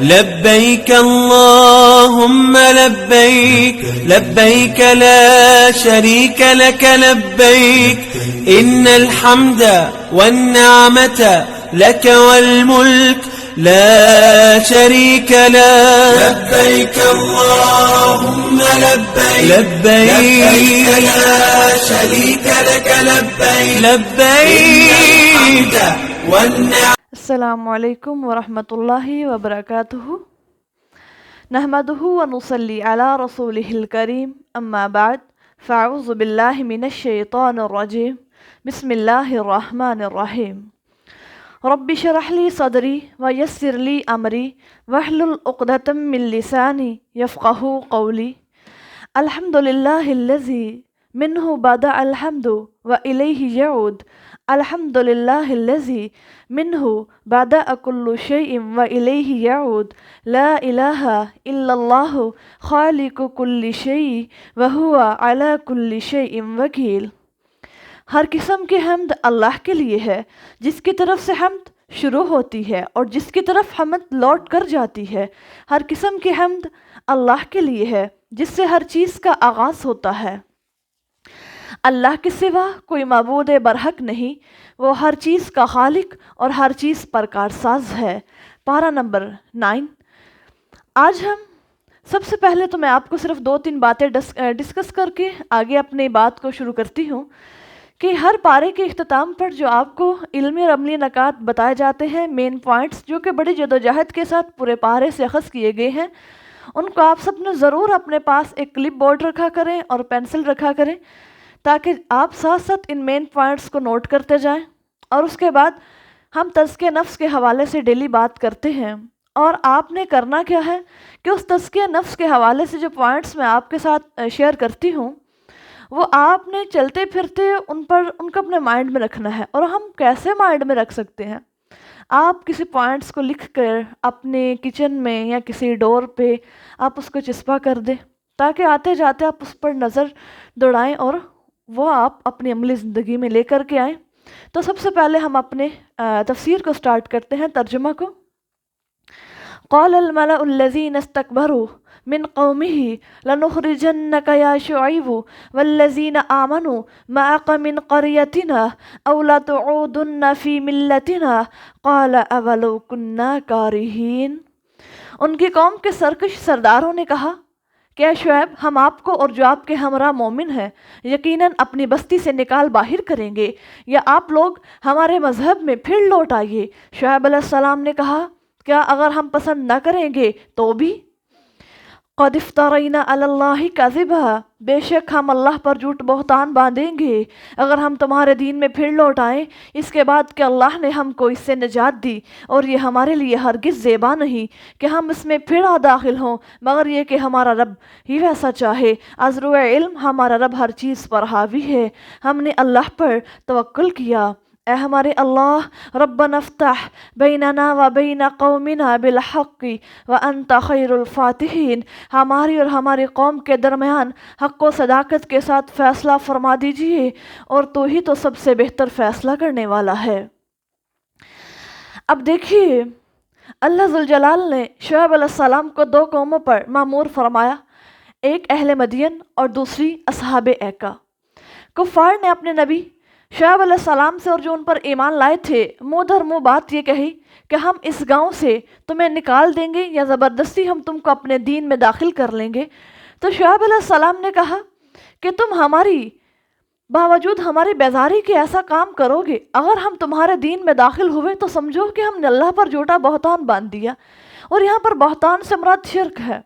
لبيك اللهم لبيك لبيك لا شريك لك لبيك إن الحمد والنعمة لك والملك لا شريك لك لبيك اللهم لبيك لبيك لا شريك لك لبيك لبيك والنعمة. السلام علیکم ورحمۃ اللہ وبرکاتہ. نحمدہ ونصلی علی رسولہ الکریم، اما بعد فاعوذ باللہ من الشیطان الرجیم. بسم اللہ الرحمن الرحیم. رب اشرح لی صدری ویسر لی امری واحلل عقدۃ من لسانی یفقہوا قولی. الحمد للہ الذی منہ بدأ الحمد والیہ یعود. الحمد للہ الذی منہ بدأ کل شیء والیہ یعود. لا الہ الا اللہ خالق کل شیء وہو علی کل شیء وکیل. ہر قسم کی حمد اللہ کے لیے ہے، جس کی طرف سے حمد شروع ہوتی ہے اور جس کی طرف حمد لوٹ کر جاتی ہے. ہر قسم کی حمد اللہ کے لیے ہے، جس سے ہر چیز کا آغاز ہوتا ہے. اللہ کے سوا کوئی معبود برحق نہیں، وہ ہر چیز کا خالق اور ہر چیز پر کارساز ہے. پارہ نمبر 9. آج ہم سب سے پہلے تو میں آپ کو صرف 2-3 باتیں ڈسکس کر کے آگے اپنی بات کو شروع کرتی ہوں کہ ہر پارے کے اختتام پر جو آپ کو علمی اور عملی نکات بتائے جاتے ہیں، مین پوائنٹس جو کہ بڑی جدوجہد کے ساتھ پورے پارے سے اخذ کیے گئے ہیں، ان کو آپ سب نے ضرور اپنے پاس ایک کلپ بورڈ رکھا کریں اور پینسل رکھا کریں، تاکہ آپ ساتھ ساتھ ان مین پوائنٹس کو نوٹ کرتے جائیں. اور اس کے بعد ہم تزکیہ نفس کے حوالے سے ڈیلی بات کرتے ہیں، اور آپ نے کرنا کیا ہے کہ اس تزکیہ نفس کے حوالے سے جو پوائنٹس میں آپ کے ساتھ شیئر کرتی ہوں، وہ آپ نے چلتے پھرتے ان کو اپنے مائنڈ میں رکھنا ہے. اور ہم کیسے مائنڈ میں رکھ سکتے ہیں؟ آپ کسی پوائنٹس کو لکھ کر اپنے کچن میں یا کسی ڈور پہ آپ اس کو چسپا کر دیں، تاکہ آتے جاتے آپ اس پر نظر دوڑائیں اور وہ آپ اپنی عملی زندگی میں لے کر کے آئیں. تو سب سے پہلے ہم اپنے تفسیر کو سٹارٹ کرتے ہیں، ترجمہ کو. قال الملأ الذين استكبروا من قومه لنخرجنك يا شعيب والذين آمنوا معك من قريتنا أو لتعودن في ملتنا قال أولو كنا كارهين. ان کی قوم کے سرکش سرداروں نے کہا کہ اے شعیب، ہم آپ کو اور جو آپ کے ہمراہ مومن ہیں یقیناً اپنی بستی سے نکال باہر کریں گے، یا آپ لوگ ہمارے مذہب میں پھر لوٹ آئیے. شعیب علیہ السلام نے کہا، کیا اگر ہم پسند نہ کریں گے تو بھی؟ قد افترینا علی اللہ کذبا، بے شک ہم اللہ پر جھوٹ بہتان باندھیں گے اگر ہم تمہارے دین میں پھر لوٹ آئیں، اس کے بعد کہ اللہ نے ہم کو اس سے نجات دی، اور یہ ہمارے لیے ہرگز زیبا نہیں کہ ہم اس میں پھر داخل ہوں، مگر یہ کہ ہمارا رب ہی ویسا چاہے. از روئے علم ہمارا رب ہر چیز پر حاوی ہے، ہم نے اللہ پر توکل کیا. اے ہمارے اللہ، ربنا افتح بیننا و بین قومنا بالحق وانت خیر الفاتحین، ہماری اور ہماری قوم کے درمیان حق و صداقت کے ساتھ فیصلہ فرما دیجئے، اور تو ہی تو سب سے بہتر فیصلہ کرنے والا ہے. اب دیکھیے، اللہ ذوالجلال نے شعیب علیہ السلام کو 2 قوموں پر مامور فرمایا، ایک اہل مدین اور دوسری اصحاب ایکا. کفار نے اپنے نبی شعیب علیہ السلام سے اور جو ان پر ایمان لائے تھے منہ در منہ بات یہ کہی کہ ہم اس گاؤں سے تمہیں نکال دیں گے یا زبردستی ہم تم کو اپنے دین میں داخل کر لیں گے. تو شعیب علیہ السلام نے کہا کہ تم ہماری باوجود ہماری بیزاری کے ایسا کام کرو گے، اگر ہم تمہارے دین میں داخل ہوئے تو سمجھو کہ ہم نے اللہ پر جھوٹا بہتان باندھ دیا. اور یہاں پر بہتان سے مراد شرک ہے،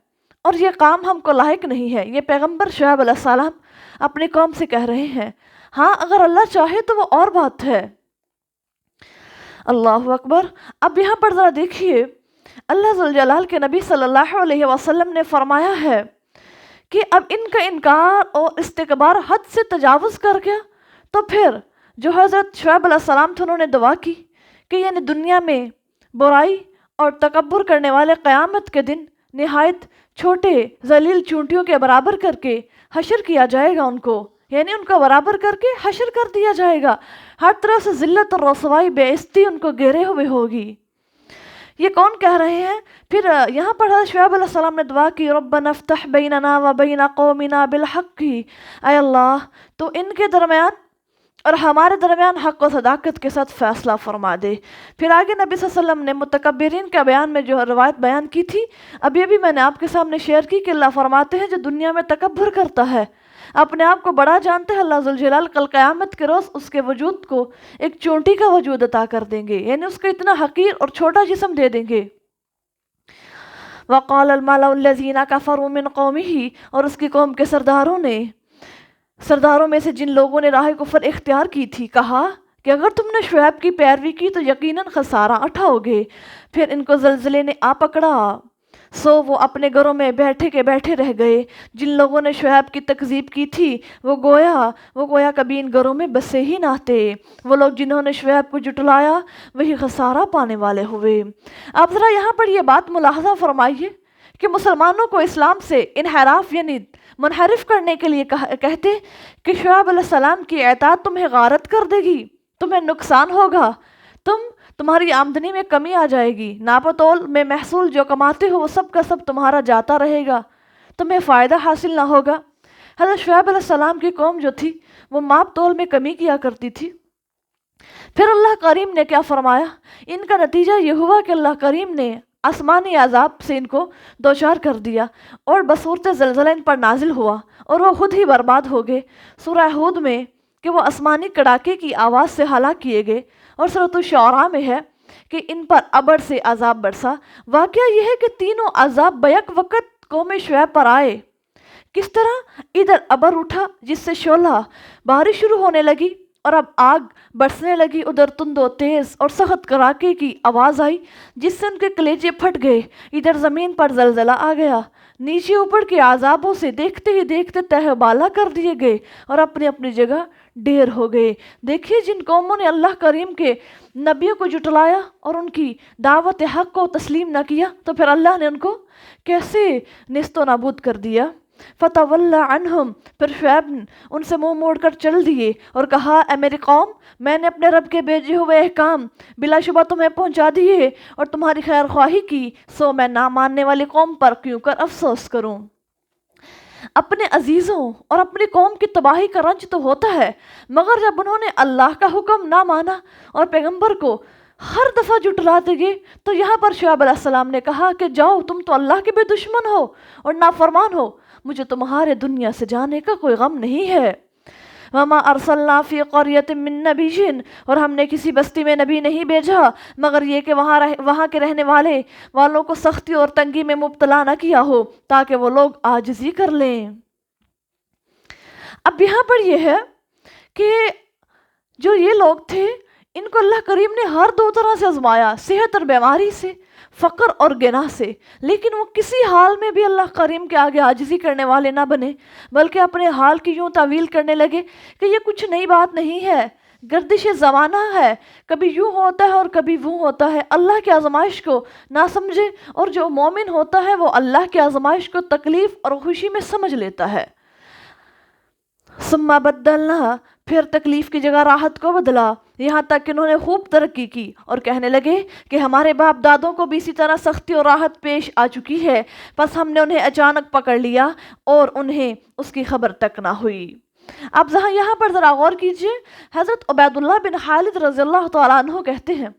اور یہ کام ہم کو لاحق نہیں ہے. یہ پیغمبر شعیب علیہ السلام اپنی قوم سے کہہ رہے ہیں. ہاں، اگر اللہ چاہے تو وہ اور بات ہے. اللہ اکبر. اب یہاں پر ذرا دیکھیے، اللہ ذوالجلال کے نبی صلی اللہ علیہ وسلم نے فرمایا ہے کہ اب ان کا انکار اور استکبار حد سے تجاوز کر گیا، تو پھر جو حضرت شعیب علیہ السلام تھے انہوں نے دعا کی کہ یعنی دنیا میں برائی اور تکبر کرنے والے قیامت کے دن نہایت چھوٹے ذلیل چونٹیوں کے برابر کر کے حشر کیا جائے گا ان کو، یعنی ان کو برابر کر کے حشر کر دیا جائے گا. ہر طرح سے ذلت اور رسوائی بے عزتی ان کو گھیرے ہوئے ہوگی. یہ کون کہہ رہے ہیں؟ پھر یہاں پر حضرت شعیب علیہ السلام نے دعا کی، ربنا افتح بیننا و بین قومنا بالحق، اے اللہ تو ان کے درمیان اور ہمارے درمیان حق و صداقت کے ساتھ فیصلہ فرما دے۔ پھر آگے نبی صلی اللہ علیہ وسلم نے متکبرین کا بیان میں جو روایت بیان کی تھی، اب یہ بھی میں نے آپ کے سامنے شیئر کی کہ اللہ فرماتے ہیں جو دنیا میں تکبر کرتا ہے، اپنے آپ کو بڑا جانتے ہیں، اللہ ذوالجلال کل قیامت کے روز اس کے وجود کو ایک چونٹی کا وجود عطا کر دیں گے، یعنی اس کو اتنا حقیر اور چھوٹا جسم دے دیں گے۔ وقال الملأ الذین کفروا من قومہ، اور اس کی قوم کے سرداروں میں سے جن لوگوں نے راہ کفر اختیار کی تھی، کہا کہ اگر تم نے شعیب کی پیروی کی تو یقیناً خسارہ اٹھاؤ گے۔ پھر ان کو زلزلے نے آ پکڑا، سو وہ اپنے گھروں میں بیٹھے کے بیٹھے رہ گئے۔ جن لوگوں نے شعیب کی تکذیب کی تھی وہ گویا کبھی ان گھروں میں بسے ہی نہ تھے۔ وہ لوگ جنہوں نے شعیب کو جھٹلایا وہی خسارہ پانے والے ہوئے۔ آپ ذرا یہاں پر یہ بات ملاحظہ فرمائیے کہ مسلمانوں کو اسلام سے انحراف یعنی منحرف کرنے کے لیے کہتے کہ شعیب علیہ السلام کی اطاعت تمہیں غارت کر دے گی، تمہیں نقصان ہوگا، تمہاری آمدنی میں کمی آ جائے گی، ناپ و تول میں محصول جو کماتے ہو وہ سب کا سب تمہارا جاتا رہے گا، تمہیں فائدہ حاصل نہ ہوگا۔ حضرت شعیب علیہ السلام کی قوم جو تھی وہ ماپ تول میں کمی کیا کرتی تھی۔ پھر اللہ کریم نے کیا فرمایا؟ ان کا نتیجہ یہ ہوا کہ اللہ کریم نے آسمانی عذاب سے ان کو دوچار کر دیا اور بصورت زلزلہ ان پر نازل ہوا اور وہ خود ہی برباد ہو گئے۔ سورہ ہود میں کہ وہ آسمانی کڑاکے کی آواز سے ہلاک کیے گئے، اور سورۃ الشعراء میں ہے کہ ان پر ابر سے عذاب برسا۔ واقعہ یہ ہے کہ تینوں عذاب بیک وقت قوم شعیب پر آئے۔ کس طرح؟ ادھر ابر اٹھا جس سے شعلہ بارش شروع ہونے لگی اور اب آگ برسنے لگی، ادھر تند و تیز اور سخت کڑاکے کی آواز آئی جس سے ان کے کلیجے پھٹ گئے، ادھر زمین پر زلزلہ آ گیا، نیچے اوپر کے عذابوں سے دیکھتے ہی دیکھتے تہ بالا کر دیے گئے اور اپنی اپنی جگہ ڈھیر ہو گئے۔ دیکھیے جن قوموں نے اللہ کریم کے نبیوں کو جھٹلایا اور ان کی دعوت حق کو تسلیم نہ کیا تو پھر اللہ نے ان کو کیسے نیست و نابود کر دیا۔ فَتَوَلَّ عَنْهُمْ، پھر شعیب ان سے منہ موڑ کر چل دیے اور کہا اے میری قوم، میں نے اپنے رب کے بھیجے ہوئے احکام بلا شبہ تمہیں پہنچا دیے اور تمہاری خیر خواہی کی، سو میں نہ ماننے والی قوم پر کیوں کر افسوس کروں۔ اپنے عزیزوں اور اپنی قوم کی تباہی کا رنج تو ہوتا ہے، مگر جب انہوں نے اللہ کا حکم نہ مانا اور پیغمبر کو ہر دفعہ جھٹلاتے گئے تو یہاں پر شعیب علیہ السلام نے کہا کہ جاؤ، تم تو اللہ کے بھی دشمن ہو اور نافرمان ہو، مجھے تمہارے دنیا سے جانے کا کوئی غم نہیں ہے۔ وَمَا أَرْسَلْنَا فِي قَرْيَةٍ مِّن نَبِيٍّ، اور ہم نے کسی بستی میں نبی نہیں بھیجا مگر یہ کہ وہاں کے رہنے والوں کو سختی اور تنگی میں مبتلا نہ کیا ہو تاکہ وہ لوگ عاجزی کر لیں۔ اب یہاں پر یہ ہے کہ جو یہ لوگ تھے ان کو اللہ کریم نے ہر دو طرح سے آزمایا، صحت اور بیماری سے، فقر اور گناہ سے، لیکن وہ کسی حال میں بھی اللہ کریم کے آگے عاجزی کرنے والے نہ بنے، بلکہ اپنے حال کی یوں تعویل کرنے لگے کہ یہ کچھ نئی بات نہیں ہے، گردش زمانہ ہے، کبھی یوں ہوتا ہے اور کبھی وہ ہوتا ہے۔ اللہ کی آزمائش کو نہ سمجھے، اور جو مومن ہوتا ہے وہ اللہ کی آزمائش کو تکلیف اور خوشی میں سمجھ لیتا ہے۔ ثم بدلنا، پھر تکلیف کی جگہ راحت کو بدلا، یہاں تک کہ انہوں نے خوب ترقی کی اور کہنے لگے کہ ہمارے باپ دادوں کو بھی اسی طرح سختی اور راحت پیش آ چکی ہے، بس ہم نے انہیں اچانک پکڑ لیا اور انہیں اس کی خبر تک نہ ہوئی۔ اب یہاں پر ذرا غور کیجئے، حضرت عبید اللہ بن خالد رضی اللہ تعالیٰ عنہ کہتے ہیں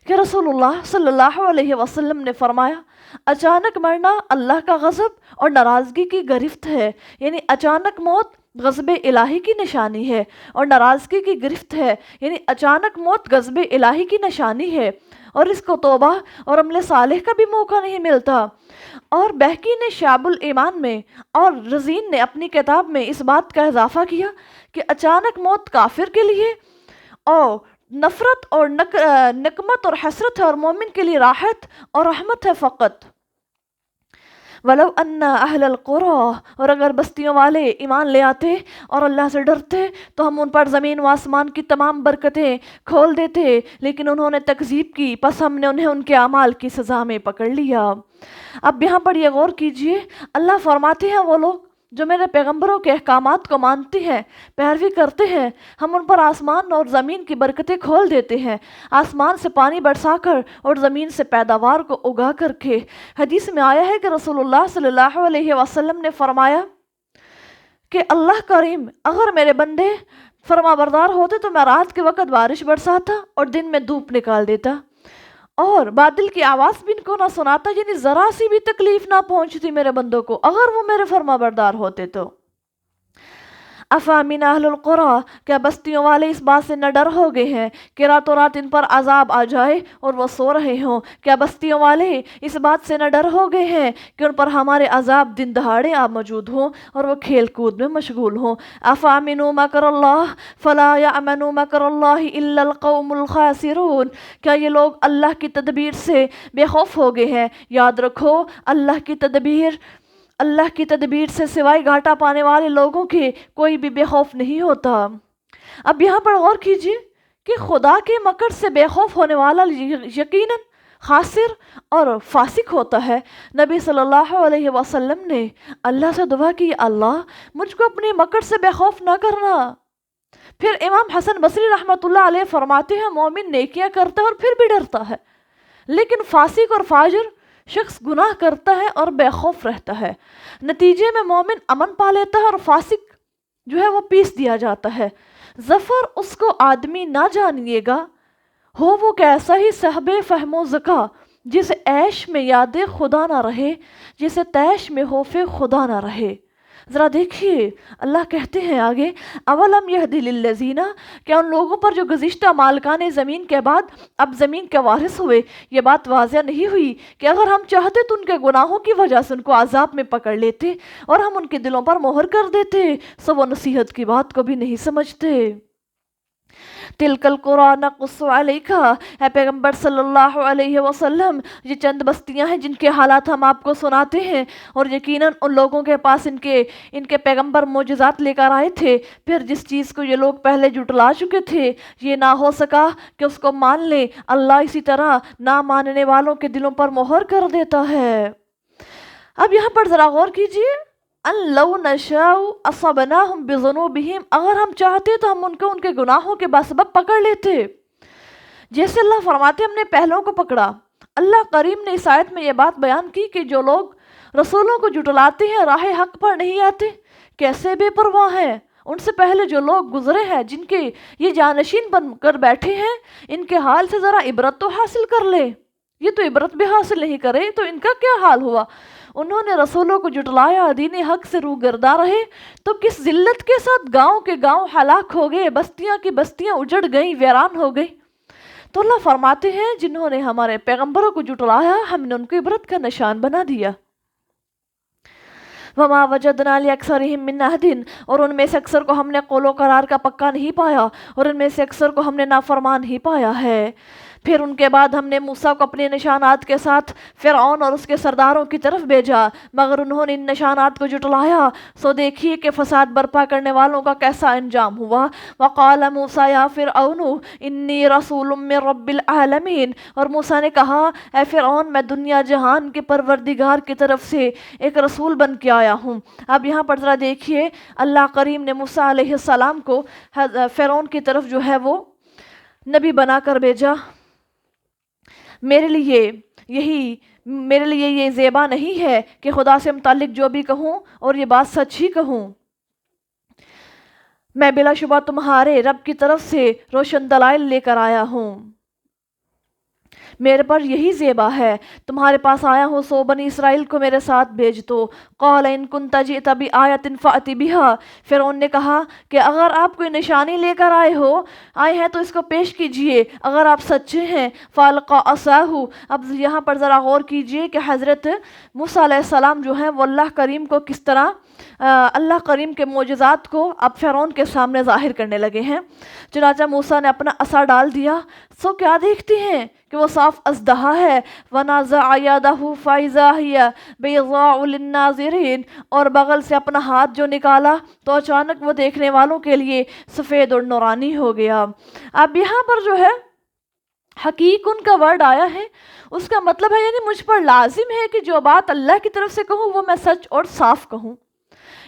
کہ رسول اللہ صلی اللہ علیہ وسلم نے فرمایا اچانک مرنا اللہ کا غضب اور ناراضگی کی گرفت ہے، یعنی اچانک موت غضب الہی کی نشانی ہے اور ناراضگی کی گرفت ہے، یعنی اچانک موت غضب الہی کی نشانی ہے، اور اس کو توبہ اور عمل صالح کا بھی موقع نہیں ملتا۔ اور بہقی نے شعب الایمان میں اور رزین نے اپنی کتاب میں اس بات کا اضافہ کیا کہ اچانک موت کافر کے لیے اور نفرت اور نقمت اور حسرت ہے، اور مومن کے لیے راحت اور رحمت ہے فقط۔ وَلَوْ أَنَّ أَهْلَ الْقُرَىٰ، اور اگر بستیوں والے ایمان لے آتے اور اللہ سے ڈرتے تو ہم ان پر زمین و آسمان کی تمام برکتیں کھول دیتے، لیکن انہوں نے تکذیب کی، پس ہم نے انہیں ان کے اعمال کی سزا میں پکڑ لیا۔ اب یہاں پر یہ غور کیجئے، اللہ فرماتے ہیں وہ لوگ جو میرے پیغمبروں کے احکامات کو مانتے ہیں، پیروی کرتے ہیں، ہم ان پر آسمان اور زمین کی برکتیں کھول دیتے ہیں، آسمان سے پانی برسا کر اور زمین سے پیداوار کو اگا کر کے۔ حدیث میں آیا ہے کہ رسول اللہ صلی اللہ علیہ وسلم نے فرمایا کہ اللہ کریم اگر میرے بندے فرما بردار ہوتے تو میں رات کے وقت بارش برساتا اور دن میں دھوپ نکال دیتا، اور بادل کی آواز بھی ان کو نہ سناتا، یعنی ذرا سی بھی تکلیف نہ پہنچتی میرے بندوں کو اگر وہ میرے فرما بردار ہوتے تو۔ افامن اہل القریٰ، کیا بستیوں والے اس بات سے نہ ڈر ہو گئے ہیں کہ راتوں رات ان پر عذاب آ جائے اور وہ سو رہے ہوں؟ کیا بستیوں والے اس بات سے نہ ڈر ہو گئے ہیں کہ ان پر ہمارے عذاب دن دہاڑے آپ موجود ہوں اور وہ کھیل کود میں مشغول ہوں؟ افامنوا مکر اللہ فلا یأمن مکر اللہ الا القوم الخاسرون، کیا یہ لوگ اللہ کی تدبیر سے بے خوف ہو گئے ہیں؟ یاد رکھو اللہ کی تدبیر سے سوائے گھاٹا پانے والے لوگوں کے کوئی بھی بے خوف نہیں ہوتا۔ اب یہاں پر غور کیجئے کہ خدا کے مکر سے بے خوف ہونے والا یقیناً خاسر اور فاسق ہوتا ہے۔ نبی صلی اللہ علیہ وسلم نے اللہ سے دعا کی، اللہ مجھ کو اپنے مکر سے بے خوف نہ کرنا۔ پھر امام حسن بصری رحمۃ اللہ علیہ فرماتے ہیں مومن نیکیاں کرتا ہے اور پھر بھی ڈرتا ہے، لیکن فاسق اور فاجر شخص گناہ کرتا ہے اور بے خوف رہتا ہے، نتیجے میں مومن امن پا لیتا ہے اور فاسق جو ہے وہ پیس دیا جاتا ہے۔ ظفر اس کو آدمی نہ جانیے گا ہو وہ کیسا ہی صاحب فہم و ذکا، جسے عیش میں یاد خدا نہ رہے، جسے تیش میں خوف خدا نہ رہے۔ ذرا دیکھیے اللہ کہتے ہیں آگے، اولم یہدی للذین، کیا ان لوگوں پر جو گزشتہ مالکان زمین کے بعد اب زمین کے وارث ہوئے یہ بات واضح نہیں ہوئی کہ اگر ہم چاہتے تو ان کے گناہوں کی وجہ سے ان کو عذاب میں پکڑ لیتے اور ہم ان کے دلوں پر مہر کر دیتے، سو وہ نصیحت کی بات کو بھی نہیں سمجھتے۔ تلک القریٰ نقص علیک، اے پیغمبر صلی اللہ علیہ وسلم یہ چند بستیاں ہیں جن کے حالات ہم آپ کو سناتے ہیں، اور یقیناً ان لوگوں کے پاس ان کے پیغمبر معجزات لے کر آئے تھے، پھر جس چیز کو یہ لوگ پہلے جھٹلا چکے تھے یہ نہ ہو سکا کہ اس کو مان لیں، اللہ اسی طرح نہ ماننے والوں کے دلوں پر مہر کر دیتا ہے۔ اب یہاں پر ذرا غور کیجئے، ان لو نشاء اصبناہم بذنوبہم، اگر ہم چاہتے تو ہم ان کو ان کے گناہوں کے بسبب پکڑ لیتے۔ جیسے اللہ فرماتے ہم نے پہلوں کو پکڑا۔ اللہ کریم نے اس آیت میں یہ بات بیان کی کہ جو لوگ رسولوں کو جھٹلاتے ہیں راہ حق پر نہیں آتے، کیسے بے پرواہ ہیں۔ ان سے پہلے جو لوگ گزرے ہیں جن کے یہ جانشین بن کر بیٹھے ہیں، ان کے حال سے ذرا عبرت تو حاصل کر لے۔ یہ تو عبرت بھی حاصل نہیں کرے تو ان کا کیا حال ہوا؟ انہوں نے رسولوں کو جھٹلایا، دین حق سے روگرداں رہے، تو کس ذلت کے ساتھ گاؤں کے گاؤں ہلاک ہو گئے، بستیاں کی بستیاں اجڑ گئیں، ویران ہو گئی۔ تو اللہ فرماتے ہیں جنہوں نے ہمارے پیغمبروں کو جھٹلایا ہم نے ان کو عبرت کا نشان بنا دیا۔ وما وجدنا لأکثرہم من عہد، اور ان میں سے اکثر کو ہم نے قول و قرار کا پکا نہیں پایا، اور ان میں سے اکثر کو ہم نے نافرمان ہی پایا ہے۔ پھر ان کے بعد ہم نے موسیٰ کو اپنے نشانات کے ساتھ فرعون اور اس کے سرداروں کی طرف بھیجا، مگر انہوں نے ان نشانات کو جھٹلایا، سو دیکھیے کہ فساد برپا کرنے والوں کا کیسا انجام ہوا۔ وقال موسیٰ یا فرعون انی رسول من رب العالمین، اور موسیٰ نے کہا اے فرعون میں دنیا جہان کے پروردگار کی طرف سے ایک رسول بن کے آیا ہوں۔ اب یہاں پر ذرا دیکھیے اللہ کریم نے موسیٰ علیہ السلام کو فرعون کی طرف جو ہے وہ نبی بنا کر بھیجا۔ میرے لیے یہ زیبا نہیں ہے کہ خدا سے متعلق جو بھی کہوں اور یہ بات سچ ہی کہوں۔ میں بلا شبہ تمہارے رب کی طرف سے روشن دلائل لے کر آیا ہوں، میرے پر یہی زیبا ہے، تمہارے پاس آیا ہوں سو بنی اسرائیل کو میرے ساتھ بھیج دو۔ قال ان کنت جئت بآیۃ فأت بہا، فرعون نے کہا کہ اگر آپ کوئی نشانی لے کر آئے ہیں تو اس کو پیش کیجئے اگر آپ سچے ہیں۔ فالقى عصاہ، اب یہاں پر ذرا غور کیجئے کہ حضرت موسیٰ علیہ السلام جو ہیں وہ اللہ کریم کو کس طرح اللہ کریم کے معجزات کو اب فرعون کے سامنے ظاہر کرنے لگے ہیں۔ چنانچہ موسیٰ نے اپنا عصا ڈال دیا، سو کیا دیکھتے ہیں کہ وہ صاف اژدہا ہے۔ وَنَزَعَ يَدَهُ فَإِذَا هِيَ بَيْضَاءُ لِلنَّاظِرِينَ، اور بغل سے اپنا ہاتھ جو نکالا تو اچانک وہ دیکھنے والوں کے لیے سفید اور نورانی ہو گیا۔ اب یہاں پر جو ہے حقیق ان کا ورڈ آیا ہے، اس کا مطلب ہے یعنی مجھ پر لازم ہے کہ جو بات اللہ کی طرف سے کہوں وہ میں سچ اور صاف کہوں،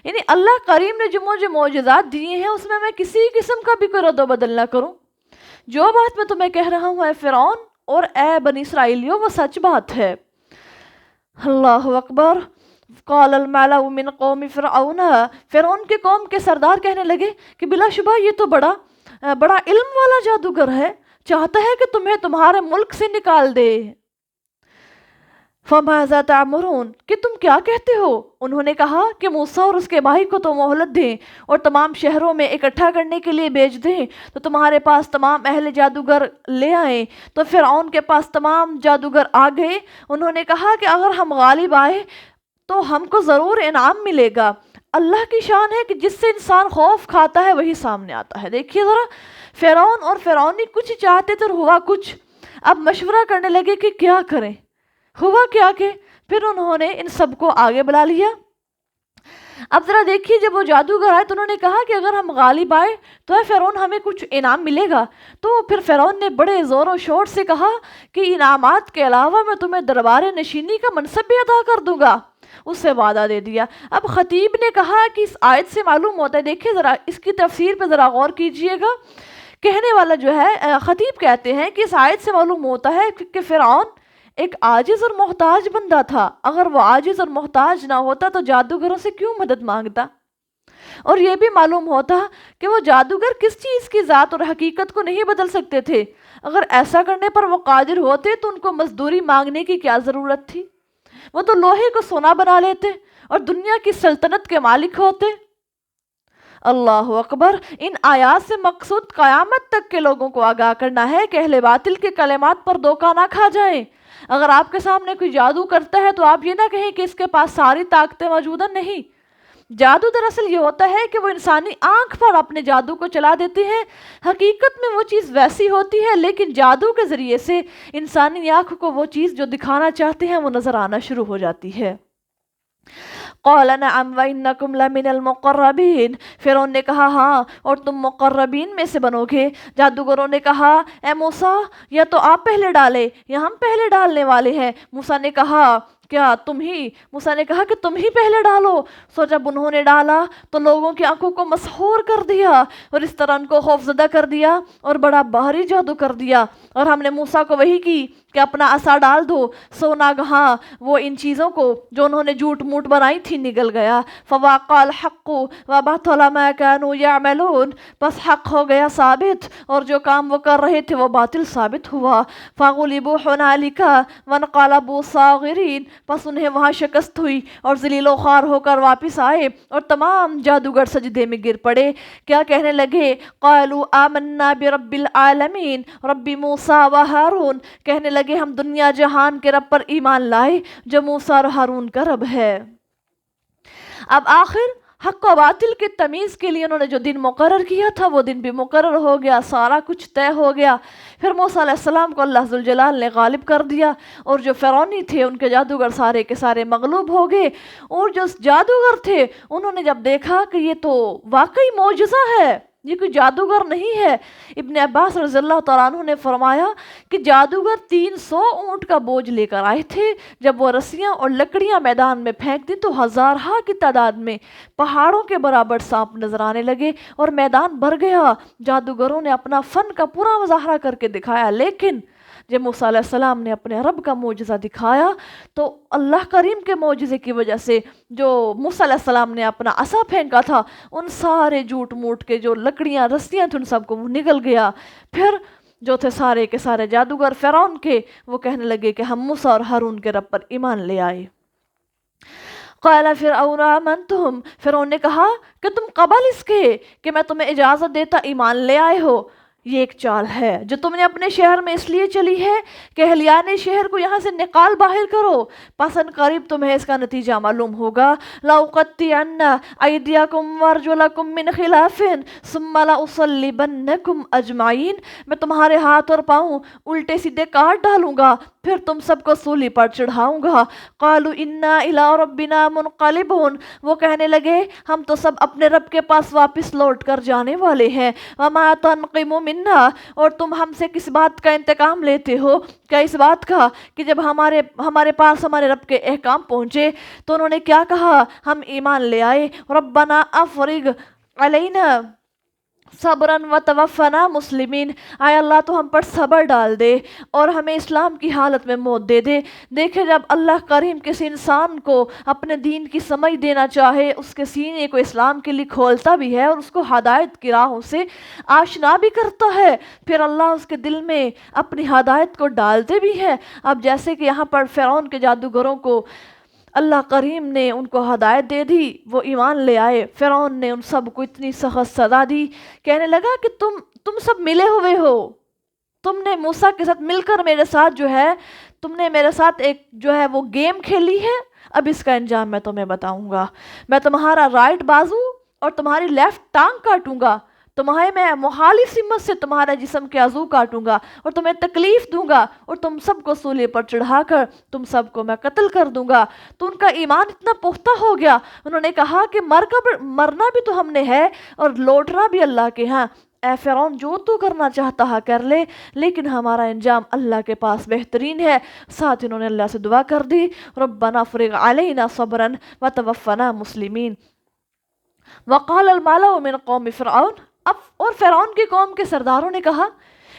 یعنی اللہ کریم نے جو مجھے معجزات دیے ہیں اس میں میں کسی قسم کا بھی کوئی رد و بدل نہ کروں. جو بات میں تمہیں کہہ رہا ہوں اے فرعون اور اے بنی اسرائیلیوں وہ سچ بات ہے. اللہ اکبر. قال الملأ من قوم فرعون، فرعون کے قوم کے سردار کہنے لگے کہ بلا شبہ یہ تو بڑا علم والا جادوگر ہے، چاہتا ہے کہ تمہیں تمہارے ملک سے نکال دے. فَمَاذَا تَأْمُرُونَ، کہ تم کیا کہتے ہو؟ انہوں نے کہا کہ موسیٰ اور اس کے بھائی کو تو مہلت دیں اور تمام شہروں میں اکٹھا کرنے کے لیے بھیج دیں تو تمہارے پاس تمام اہل جادوگر لے آئیں. تو فرعون کے پاس تمام جادوگر آ گئے. انہوں نے کہا کہ اگر ہم غالب آئے تو ہم کو ضرور انعام ملے گا. اللہ کی شان ہے کہ جس سے انسان خوف کھاتا ہے وہی سامنے آتا ہے. دیکھیے ذرا، فرعون اور فرعونی کچھ چاہتے تھے اور ہوا کچھ. اب مشورہ کرنے لگے کہ کیا کریں. ہوا کیا کہ پھر انہوں نے ان سب کو آگے بلا لیا. اب ذرا دیکھیے، جب وہ جادوگر آئے تو انہوں نے کہا کہ اگر ہم غالب آئے تو اے فرعون ہمیں کچھ انعام ملے گا. تو پھر فرعون نے بڑے زور و شور سے کہا کہ انعامات کے علاوہ میں تمہیں دربار نشینی کا منصب بھی عطا کر دوں گا. اس سے وعدہ دے دیا. اب خطیب نے کہا کہ اس آیت سے معلوم ہوتا ہے، دیکھیے ذرا اس کی تفسیر پہ ذرا غور کیجئے گا. کہنے والا جو ہے خطیب کہتے ہیں کہ اس آیت سے معلوم ہوتا ہے کہ فرعون ایک عاجز اور محتاج بندہ تھا. اگر وہ عاجز اور محتاج نہ ہوتا تو جادوگروں سے کیوں مدد مانگتا؟ اور یہ بھی معلوم ہوتا کہ وہ جادوگر کس چیز کی ذات اور حقیقت کو نہیں بدل سکتے تھے. اگر ایسا کرنے پر وہ قادر ہوتے تو ان کو مزدوری مانگنے کی کیا ضرورت تھی؟ وہ تو لوہے کو سونا بنا لیتے اور دنیا کی سلطنت کے مالک ہوتے. اللہ اکبر. ان آیات سے مقصود قیامت تک کے لوگوں کو آگاہ کرنا ہے کہ اہل باطل کے کلمات پر دھوکہ نہ کھا جائیں. اگر آپ کے سامنے کوئی جادو کرتا ہے تو آپ یہ نہ کہیں کہ اس کے پاس ساری طاقتیں موجود ہیں. نہیں، جادو دراصل یہ ہوتا ہے کہ وہ انسانی آنکھ پر اپنے جادو کو چلا دیتے ہیں. حقیقت میں وہ چیز ویسی ہوتی ہے لیکن جادو کے ذریعے سے انسانی آنکھ کو وہ چیز جو دکھانا چاہتے ہیں وہ نظر آنا شروع ہو جاتی ہے. قال نعم وإنكم لمن المقربین، فرعون نے کہا ہاں اور تم مقربین میں سے بنو گے. جادوگروں نے کہا اے موسیٰ یا تو آپ پہلے ڈالے یا ہم پہلے ڈالنے والے ہیں. موسیٰ نے کہا کیا تم ہی؟ موسیٰ نے کہا کہ تم ہی پہلے ڈالو. سو جب انہوں نے ڈالا تو لوگوں کی آنکھوں کو مسحور کر دیا اور اس طرح ان کو خوفزدہ کر دیا اور بڑا بھاری جادو کر دیا. اور ہم نے موسیٰ کو وحی کی کہ اپنا عصا ڈال دو. سو ناگہاں وہ ان چیزوں کو جو انہوں نے جھوٹ موٹ بنائی تھی نگل گیا. فواقع الحق وبطل ما كانوا يعملون، بس حق ہو گیا ثابت اور جو کام وہ کر رہے تھے وہ باطل ثابت ہوا. فغلبوا هنالك وانقلبوا صاغرین، پس انہیں وہاں شکست ہوئی اور ذلیل و خوار ہو کر واپس آئے اور تمام جادوگر سجدے میں گر پڑے. کیا کہنے لگے؟ قالوا آمنا برب العالمین رب موسیٰ و ہارون، کہنے لگے ہم دنیا جہان کے رب پر ایمان لائے جو موسیٰ اور ہارون کا رب ہے. اب آخر حق و باطل کے تمیز کے لیے انہوں نے جو دن مقرر کیا تھا وہ دن بھی مقرر ہو گیا، سارا کچھ طے ہو گیا. پھر موسیٰ علیہ السلام کو اللہ ذوالجلال نے غالب کر دیا اور جو فرعونی تھے ان کے جادوگر سارے کے سارے مغلوب ہو گئے. اور جو جادوگر تھے انہوں نے جب دیکھا کہ یہ تو واقعی معجزہ ہے، یہ کوئی جادوگر نہیں ہے. ابن عباس رضی اللہ تعالیٰ عنہ نے فرمایا کہ جادوگر 300 اونٹ کا بوجھ لے کر آئے تھے. جب وہ رسیاں اور لکڑیاں میدان میں پھینک دی تو ہزارہا کی تعداد میں پہاڑوں کے برابر سانپ نظر آنے لگے اور میدان بھر گیا. جادوگروں نے اپنا فن کا پورا مظاہرہ کر کے دکھایا، لیکن جب موسیٰ علیہ السلام نے اپنے رب کا معجزہ دکھایا تو اللہ کریم کے معجزے کی وجہ سے جو موسیٰ علیہ السلام نے اپنا عصا پھینکا تھا ان سارے جھوٹ موٹ کے جو لکڑیاں رسیاں تھیں ان سب کو نگل گیا. پھر جو تھے سارے کے سارے جادوگر فرعون کے، وہ کہنے لگے کہ ہم موسیٰ اور ہارون کے رب پر ایمان لے آئے. قال فرعون آمنتم، فرعون نے کہا کہ تم قبل اس کے کہ میں تمہیں اجازت دیتا ایمان لے آئے ہو. یہ ایک چال ہے جو تم نے اپنے شہر میں اس لیے چلی ہے کہ اہلیان شہر کو یہاں سے نکال باہر کرو، پس ان قریب تمہیں اس کا نتیجہ معلوم ہوگا. لَأُقَطِّعَنَّ أَيْدِيَكُمْ وَأَرْجُلَكُمْ مِنْ خِلَافٍ ثُمَّ لَأُصَلِّبَنَّكُمْ أَجْمَعِينَ، میں تمہارے ہاتھ اور پاؤں الٹے سیدھے کاٹ ڈالوں گا پھر تم سب کو سولی پر چڑھاؤں گا۔ قالوا انا الی ربنا منقلبون، وہ کہنے لگے ہم تو سب اپنے رب کے پاس واپس لوٹ کر جانے والے ہیں۔ وما تنقم منا، اور تم ہم سے کس بات کا انتقام لیتے ہو؟ کیا اس بات کا کہ جب ہمارے پاس ہمارے رب کے احکام پہنچے تو انہوں نے کیا کہا؟ ہم ایمان لے آئے۔ ربنا افرغ علینا صبرن و توفنا مسلمین، آئے اللہ تو ہم پر صبر ڈال دے اور ہمیں اسلام کی حالت میں موت دے دے۔ دیکھے جب اللہ کریم کسی انسان کو اپنے دین کی سمجھ دینا چاہے، اس کے سینے کو اسلام کے لیے کھولتا بھی ہے اور اس کو ہدایت کی راہوں سے آشنا بھی کرتا ہے، پھر اللہ اس کے دل میں اپنی ہدایت کو ڈالتے بھی ہے۔ اب جیسے کہ یہاں پر فرعون کے جادوگروں کو اللہ کریم نے ان کو ہدایت دے دی، وہ ایمان لے آئے۔ فرعون نے ان سب کو اتنی سخت سزا دی، کہنے لگا کہ تم سب ملے ہوئے ہو، تم نے موسیٰ کے ساتھ مل کر میرے ساتھ جو ہے تم نے میرے ساتھ ایک جو ہے وہ گیم کھیلی ہے، اب اس کا انجام میں تمہیں بتاؤں گا۔ میں تمہارا رائٹ بازو اور تمہاری لیفٹ ٹانگ کاٹوں گا، تمہیں میں محالی سمت سے تمہارا جسم کے عضو کاٹوں گا اور تمہیں تکلیف دوں گا اور تم سب کو سولی پر چڑھا کر تم سب کو میں قتل کر دوں گا۔ تو ان کا ایمان اتنا پختہ ہو گیا، انہوں نے کہا کہ مرنا بھی تو ہم نے ہے اور لوٹنا بھی اللہ کے ہاں۔ اے فرعون، جو تو کرنا چاہتا ہے کر لے، لیکن ہمارا انجام اللہ کے پاس بہترین ہے۔ ساتھ انہوں نے اللہ سے دعا کر دی، ربنا افرغ علینا صبرا وتوفنا مسلمین۔ وقال الملأ من قوم فرعون، اب اور فرعون کی قوم کے سرداروں نے کہا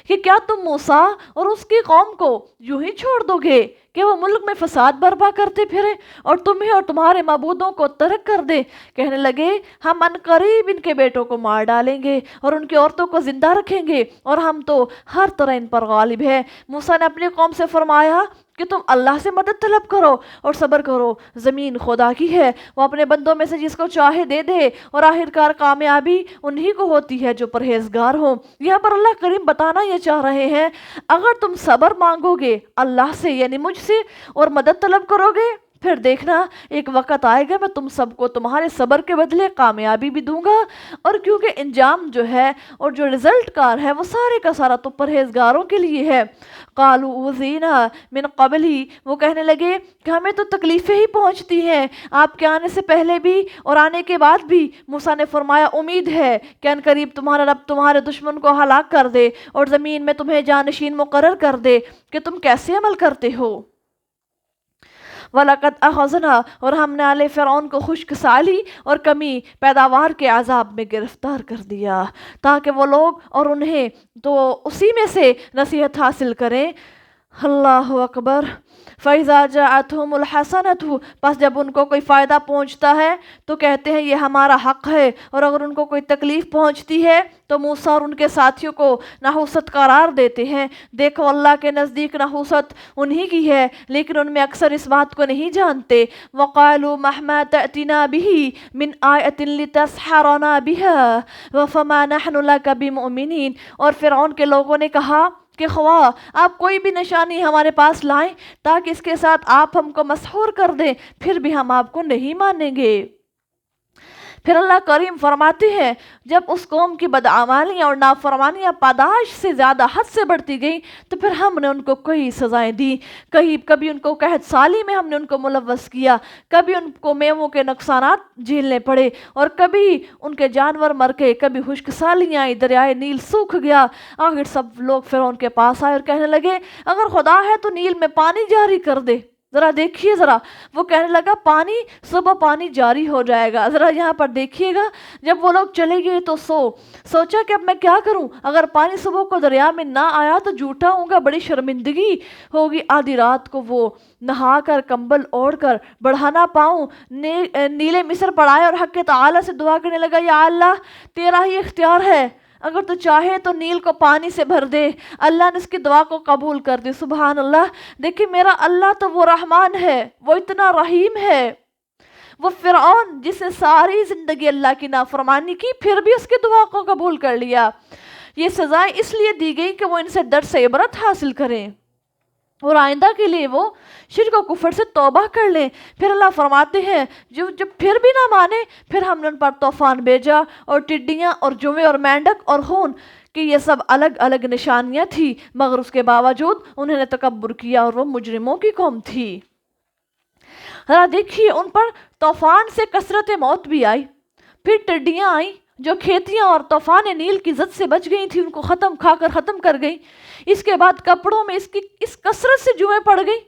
کہ کیا تم موسیٰ اور اس کی قوم کو یوں ہی چھوڑ دو گے کہ وہ ملک میں فساد برپا کرتے پھرے اور تمہیں اور تمہارے معبودوں کو ترک کر دے؟ کہنے لگے ہم عنقریب ان کے بیٹوں کو مار ڈالیں گے اور ان کی عورتوں کو زندہ رکھیں گے اور ہم تو ہر طرح ان پر غالب ہے۔ موسیٰ نے اپنی قوم سے فرمایا کہ تم اللہ سے مدد طلب کرو اور صبر کرو، زمین خدا کی ہے، وہ اپنے بندوں میں سے جس کو چاہے دے دے اور آخرکار کامیابی انہی کو ہوتی ہے جو پرہیزگار ہو۔ یہاں پر اللہ کریم بتانا یہ چاہ رہے ہیں اگر تم صبر مانگو گے اللہ سے یعنی مجھ سے اور مدد طلب کرو گے، پھر دیکھنا ایک وقت آئے گا میں تم سب کو تمہارے صبر کے بدلے کامیابی بھی دوں گا، اور کیونکہ انجام جو ہے اور جو رزلٹ کار ہے وہ سارے کا سارا تو پرہیزگاروں کے لیے ہے۔ قالوا اوذینا من قبلی، وہ کہنے لگے کہ ہمیں تو تکلیفیں ہی پہنچتی ہیں آپ کے آنے سے پہلے بھی اور آنے کے بعد بھی۔ موسیٰ نے فرمایا امید ہے کہ ان قریب تمہارا رب تمہارے دشمن کو ہلاک کر دے اور زمین میں تمہیں جانشین مقرر کر دے کہ تم کیسے عمل کرتے ہو۔ وَلَقَدْ أَخَذْنَا، اور ہم نے آل فرعون کو خشک سالی اور کمی پیداوار کے عذاب میں گرفتار کر دیا تاکہ وہ لوگ اور انہیں تو اسی میں سے نصیحت حاصل کریں۔ اللہ اکبر۔ فَإِذَا جَاءَتْهُمُ الْحَسَنَةُ، پس جب ان کو کوئی فائدہ پہنچتا ہے تو کہتے ہیں یہ ہمارا حق ہے، اور اگر ان کو کوئی تکلیف پہنچتی ہے تو موسیٰ اور ان کے ساتھیوں کو نحوست قرار دیتے ہیں۔ دیکھو اللہ کے نزدیک نحوست انہی کی ہے، لیکن ان میں اکثر اس بات کو نہیں جانتے۔ وَقَالُوا مَهْمَا تَأْتِنَا بِهِ مِنْ آیَةٍ لِتَسْحَرَنَا بِهَا وَفَمَا نَحْنُ لَكَ بِمُؤْمِنِينَ، اور فرعون کے لوگوں نے کہا کہ خواہ آپ کوئی بھی نشانی ہمارے پاس لائیں تاکہ اس کے ساتھ آپ ہم کو مسحور کر دیں، پھر بھی ہم آپ کو نہیں مانیں گے۔ پھر اللہ کریم فرماتے ہیں جب اس قوم کی بدعمالیاں اور نافرمانیاں پاداش سے زیادہ حد سے بڑھتی گئیں تو پھر ہم نے ان کو کئی سزائیں دی، کبھی ان کو قحط سالی میں ہم نے ان کو ملوث کیا، کبھی ان کو میووں کے نقصانات جھیلنے پڑے اور کبھی ان کے جانور مر گئے، کبھی خشک سالیاں آئی، دریائے نیل سوکھ گیا۔ آخر سب لوگ فرعون کے پاس آئے اور کہنے لگے اگر خدا ہے تو نیل میں پانی جاری کر دے۔ ذرا دیکھیے ذرا، وہ کہنے لگا پانی صبح پانی جاری ہو جائے گا۔ ذرا یہاں پر دیکھیے گا، جب وہ لوگ چلے گئے تو سوچا کہ اب میں کیا کروں، اگر پانی صبح کو دریا میں نہ آیا تو جھوٹا ہوں گا، بڑی شرمندگی ہوگی۔ آدھی رات کو وہ نہا کر کمبل اوڑھ کر بڑھانا پاؤں نیلے مصر پڑھائے اور حق تعالی سے دعا کرنے لگا یا اللہ تیرا ہی اختیار ہے، اگر تو چاہے تو نیل کو پانی سے بھر دے۔ اللہ نے اس کی دعا کو قبول کر دی۔ سبحان اللہ۔ دیکھیں میرا اللہ تو وہ رحمان ہے، وہ اتنا رحیم ہے۔ وہ فرعون جس نے ساری زندگی اللہ کی نافرمانی کی پھر بھی اس کی دعا کو قبول کر لیا۔ یہ سزائیں اس لیے دی گئی کہ وہ ان سے درس عبرت حاصل کریں۔ اور آئندہ کے لیے وہ شرک و کفر سے توبہ کر لیں۔ پھر اللہ فرماتے ہیں جب پھر بھی نہ مانے، پھر ہم نے ان پر طوفان بھیجا اور ٹڈیاں اور جوئیں اور مینڈک اور خون کہ یہ سب الگ الگ نشانیاں تھی، مگر اس کے باوجود انہوں نے تکبر کیا اور وہ مجرموں کی قوم تھی۔ ذرا دیکھیے ان پر طوفان سے کثرت موت بھی آئی، پھر ٹڈیاں آئیں جو کھیتیاں اور طوفان نیل کی زد سے بچ گئی تھی، ان کو کھا کر ختم کر گئی۔ اس کے بعد کپڑوں میں اس کثرت سے جوئیں پڑ گئی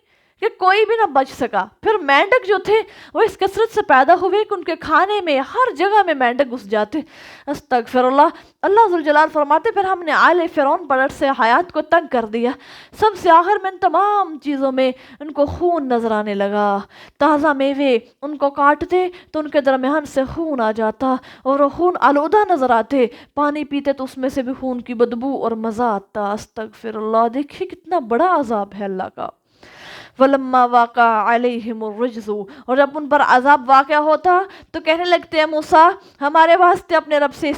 کہ کوئی بھی نہ بچ سکا۔ پھر مینڈک جو تھے وہ اس کثرت سے پیدا ہوئے کہ ان کے کھانے میں ہر جگہ میں مینڈک گھس جاتے۔ استغفر اللہ۔ اللہ ذوالجلال فرماتے پھر ہم نے آل فرعون پر سے حیات کو تنگ کر دیا، سب سے آخر میں ان تمام چیزوں میں ان کو خون نظر آنے لگا۔ تازہ میوے ان کو کاٹتے تو ان کے درمیان سے خون آ جاتا اور وہ خون آلودہ نظر آتے، پانی پیتے تو اس میں سے بھی خون کی بدبو اور مزہ آتا۔ استغفر اللہ۔ دیکھیے کتنا بڑا عذاب ہے اللہ کا۔ وَلَمَّا وَقَعَ عَلَيْهِمُ الرِّجْزُ، اور جب ان پر عذاب واقع ہوتا تو کہنے لگتے ہیں موسیٰ ہمارے واسطے اپنے رب سے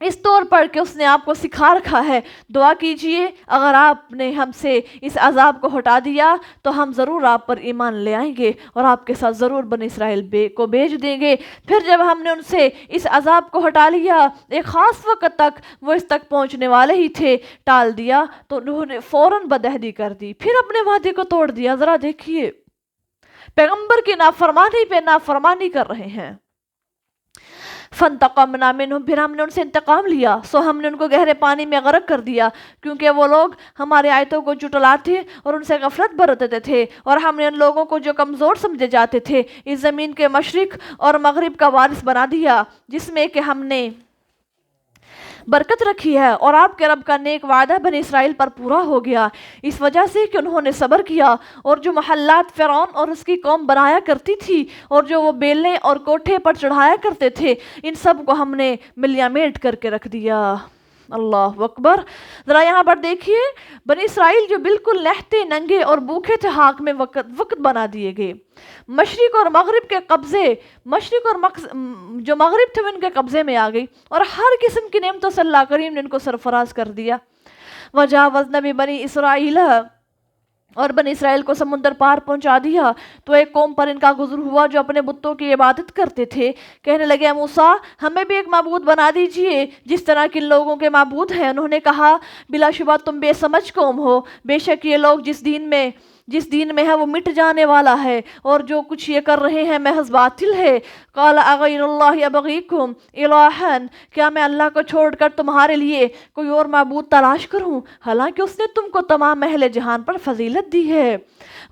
اس طور پر کہ اس نے آپ کو سکھا رکھا ہے دعا کیجئے، اگر آپ نے ہم سے اس عذاب کو ہٹا دیا تو ہم ضرور آپ پر ایمان لے آئیں گے اور آپ کے ساتھ ضرور بنی اسرائیل کو بھیج دیں گے۔ پھر جب ہم نے ان سے اس عذاب کو ہٹا لیا، ایک خاص وقت تک وہ اس تک پہنچنے والے ہی تھے، ٹال دیا تو انہوں نے فوراً بدعہدی کر دی، پھر اپنے وعدے کو توڑ دیا۔ ذرا دیکھیے پیغمبر کی نافرمانی پہ نافرمانی کر رہے ہیں۔ فَانْتَقَمْنَا مِنْهُمْ، پھر ہم نے ان سے انتقام لیا، سو ہم نے ان کو گہرے پانی میں غرق کر دیا، کیونکہ وہ لوگ ہمارے آیتوں کو جھٹلاتے اور ان سے غفلت برتتے تھے، اور ہم نے ان لوگوں کو جو کمزور سمجھے جاتے تھے اس زمین کے مشرق اور مغرب کا وارث بنا دیا، جس میں کہ ہم نے برکت رکھی ہے، اور آپ کے رب کا نیک وعدہ بنی اسرائیل پر پورا ہو گیا، اس وجہ سے کہ انہوں نے صبر کیا، اور جو محلات فرعون اور اس کی قوم بنایا کرتی تھی اور جو وہ بیلیں اور کوٹھے پر چڑھایا کرتے تھے، ان سب کو ہم نے ملیاں میٹ کر کے رکھ دیا۔ اللہ اکبر۔ ذرا یہاں پر دیکھیے بنی اسرائیل جو بالکل نہتے ننگے اور بھوکے تھے حاک میں وقت بنا دیے گئے، مشرق اور مغرب کے قبضے، مشرق اور جو مغرب تھے ان کے قبضے میں آ گئی، اور ہر قسم کی نعمتوں سے اللہ کریم نے ان کو سرفراز کر دیا۔ وجاوزنا ببنی اسرائیل، اور بنی اسرائیل کو سمندر پار پہنچا دیا تو ایک قوم پر ان کا گزر ہوا جو اپنے بتوں کی عبادت کرتے تھے، کہنے لگے موسیٰ ہمیں بھی ایک معبود بنا دیجئے جس طرح کے لوگوں کے معبود ہیں۔ انہوں نے کہا بلا شبہ تم بے سمجھ قوم ہو، بے شک یہ لوگ جس دین میں ہے وہ مٹ جانے والا ہے، اور جو کچھ یہ کر رہے ہیں محض باطل ہے۔ قال اغیر اللہ ابغیکم الہا، کیا میں اللہ کو چھوڑ کر تمہارے لیے کوئی اور معبود تلاش کروں، حالانکہ اس نے تم کو تمام اہل جہان پر فضیلت دی ہے۔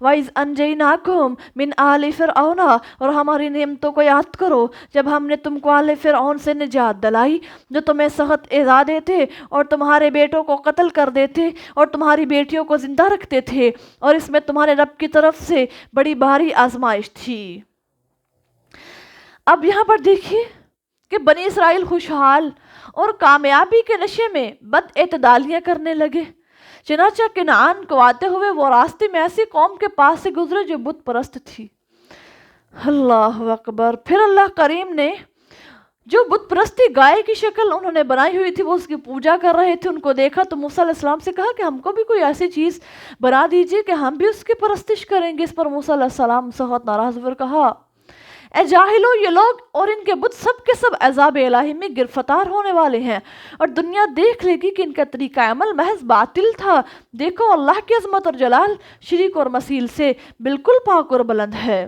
وَإِذْ أَنْجَيْنَاكُمْ مِنْ آلِ فِرْعَوْنَ، اور ہماری نعمتوں کو یاد کرو جب ہم نے تم کو آل فرعون سے نجات دلائی، جو تمہیں سخت ایذا دیتے اور تمہارے بیٹوں کو قتل کر دیتے اور تمہاری بیٹیوں کو زندہ رکھتے تھے، اور اس میں تمہارے رب کی طرف سے بڑی بھاری آزمائش تھی۔ اب یہاں پر دیکھیے کہ بنی اسرائیل خوشحال اور کامیابی کے نشے میں بد اعتدالیاں کرنے لگے۔ چنانچہ کنعان کو آتے ہوئے وہ راستے میں ایسی قوم کے پاس سے گزرے جو بت پرست تھی۔ اللہ اکبر۔ پھر اللہ کریم نے جو بت پرستی گائے کی شکل انہوں نے بنائی ہوئی تھی وہ اس کی پوجا کر رہے تھے، ان کو دیکھا تو موسیٰ علیہ السلام سے کہا کہ ہم کو بھی کوئی ایسی چیز بنا دیجئے کہ ہم بھی اس کی پرستش کریں گے۔ اس پر موسیٰ علیہ السلام سخت ناراض ہوئے، کہا اے جاہلو، یہ لوگ اور ان کے بت سب کے سب عذاب الہی میں گرفتار ہونے والے ہیں، اور دنیا دیکھ لے گی کہ ان کا طریقہ عمل محض باطل تھا۔ دیکھو اللہ کی عظمت اور جلال شریک اور مثیل سے بالکل پاک اور بلند ہے۔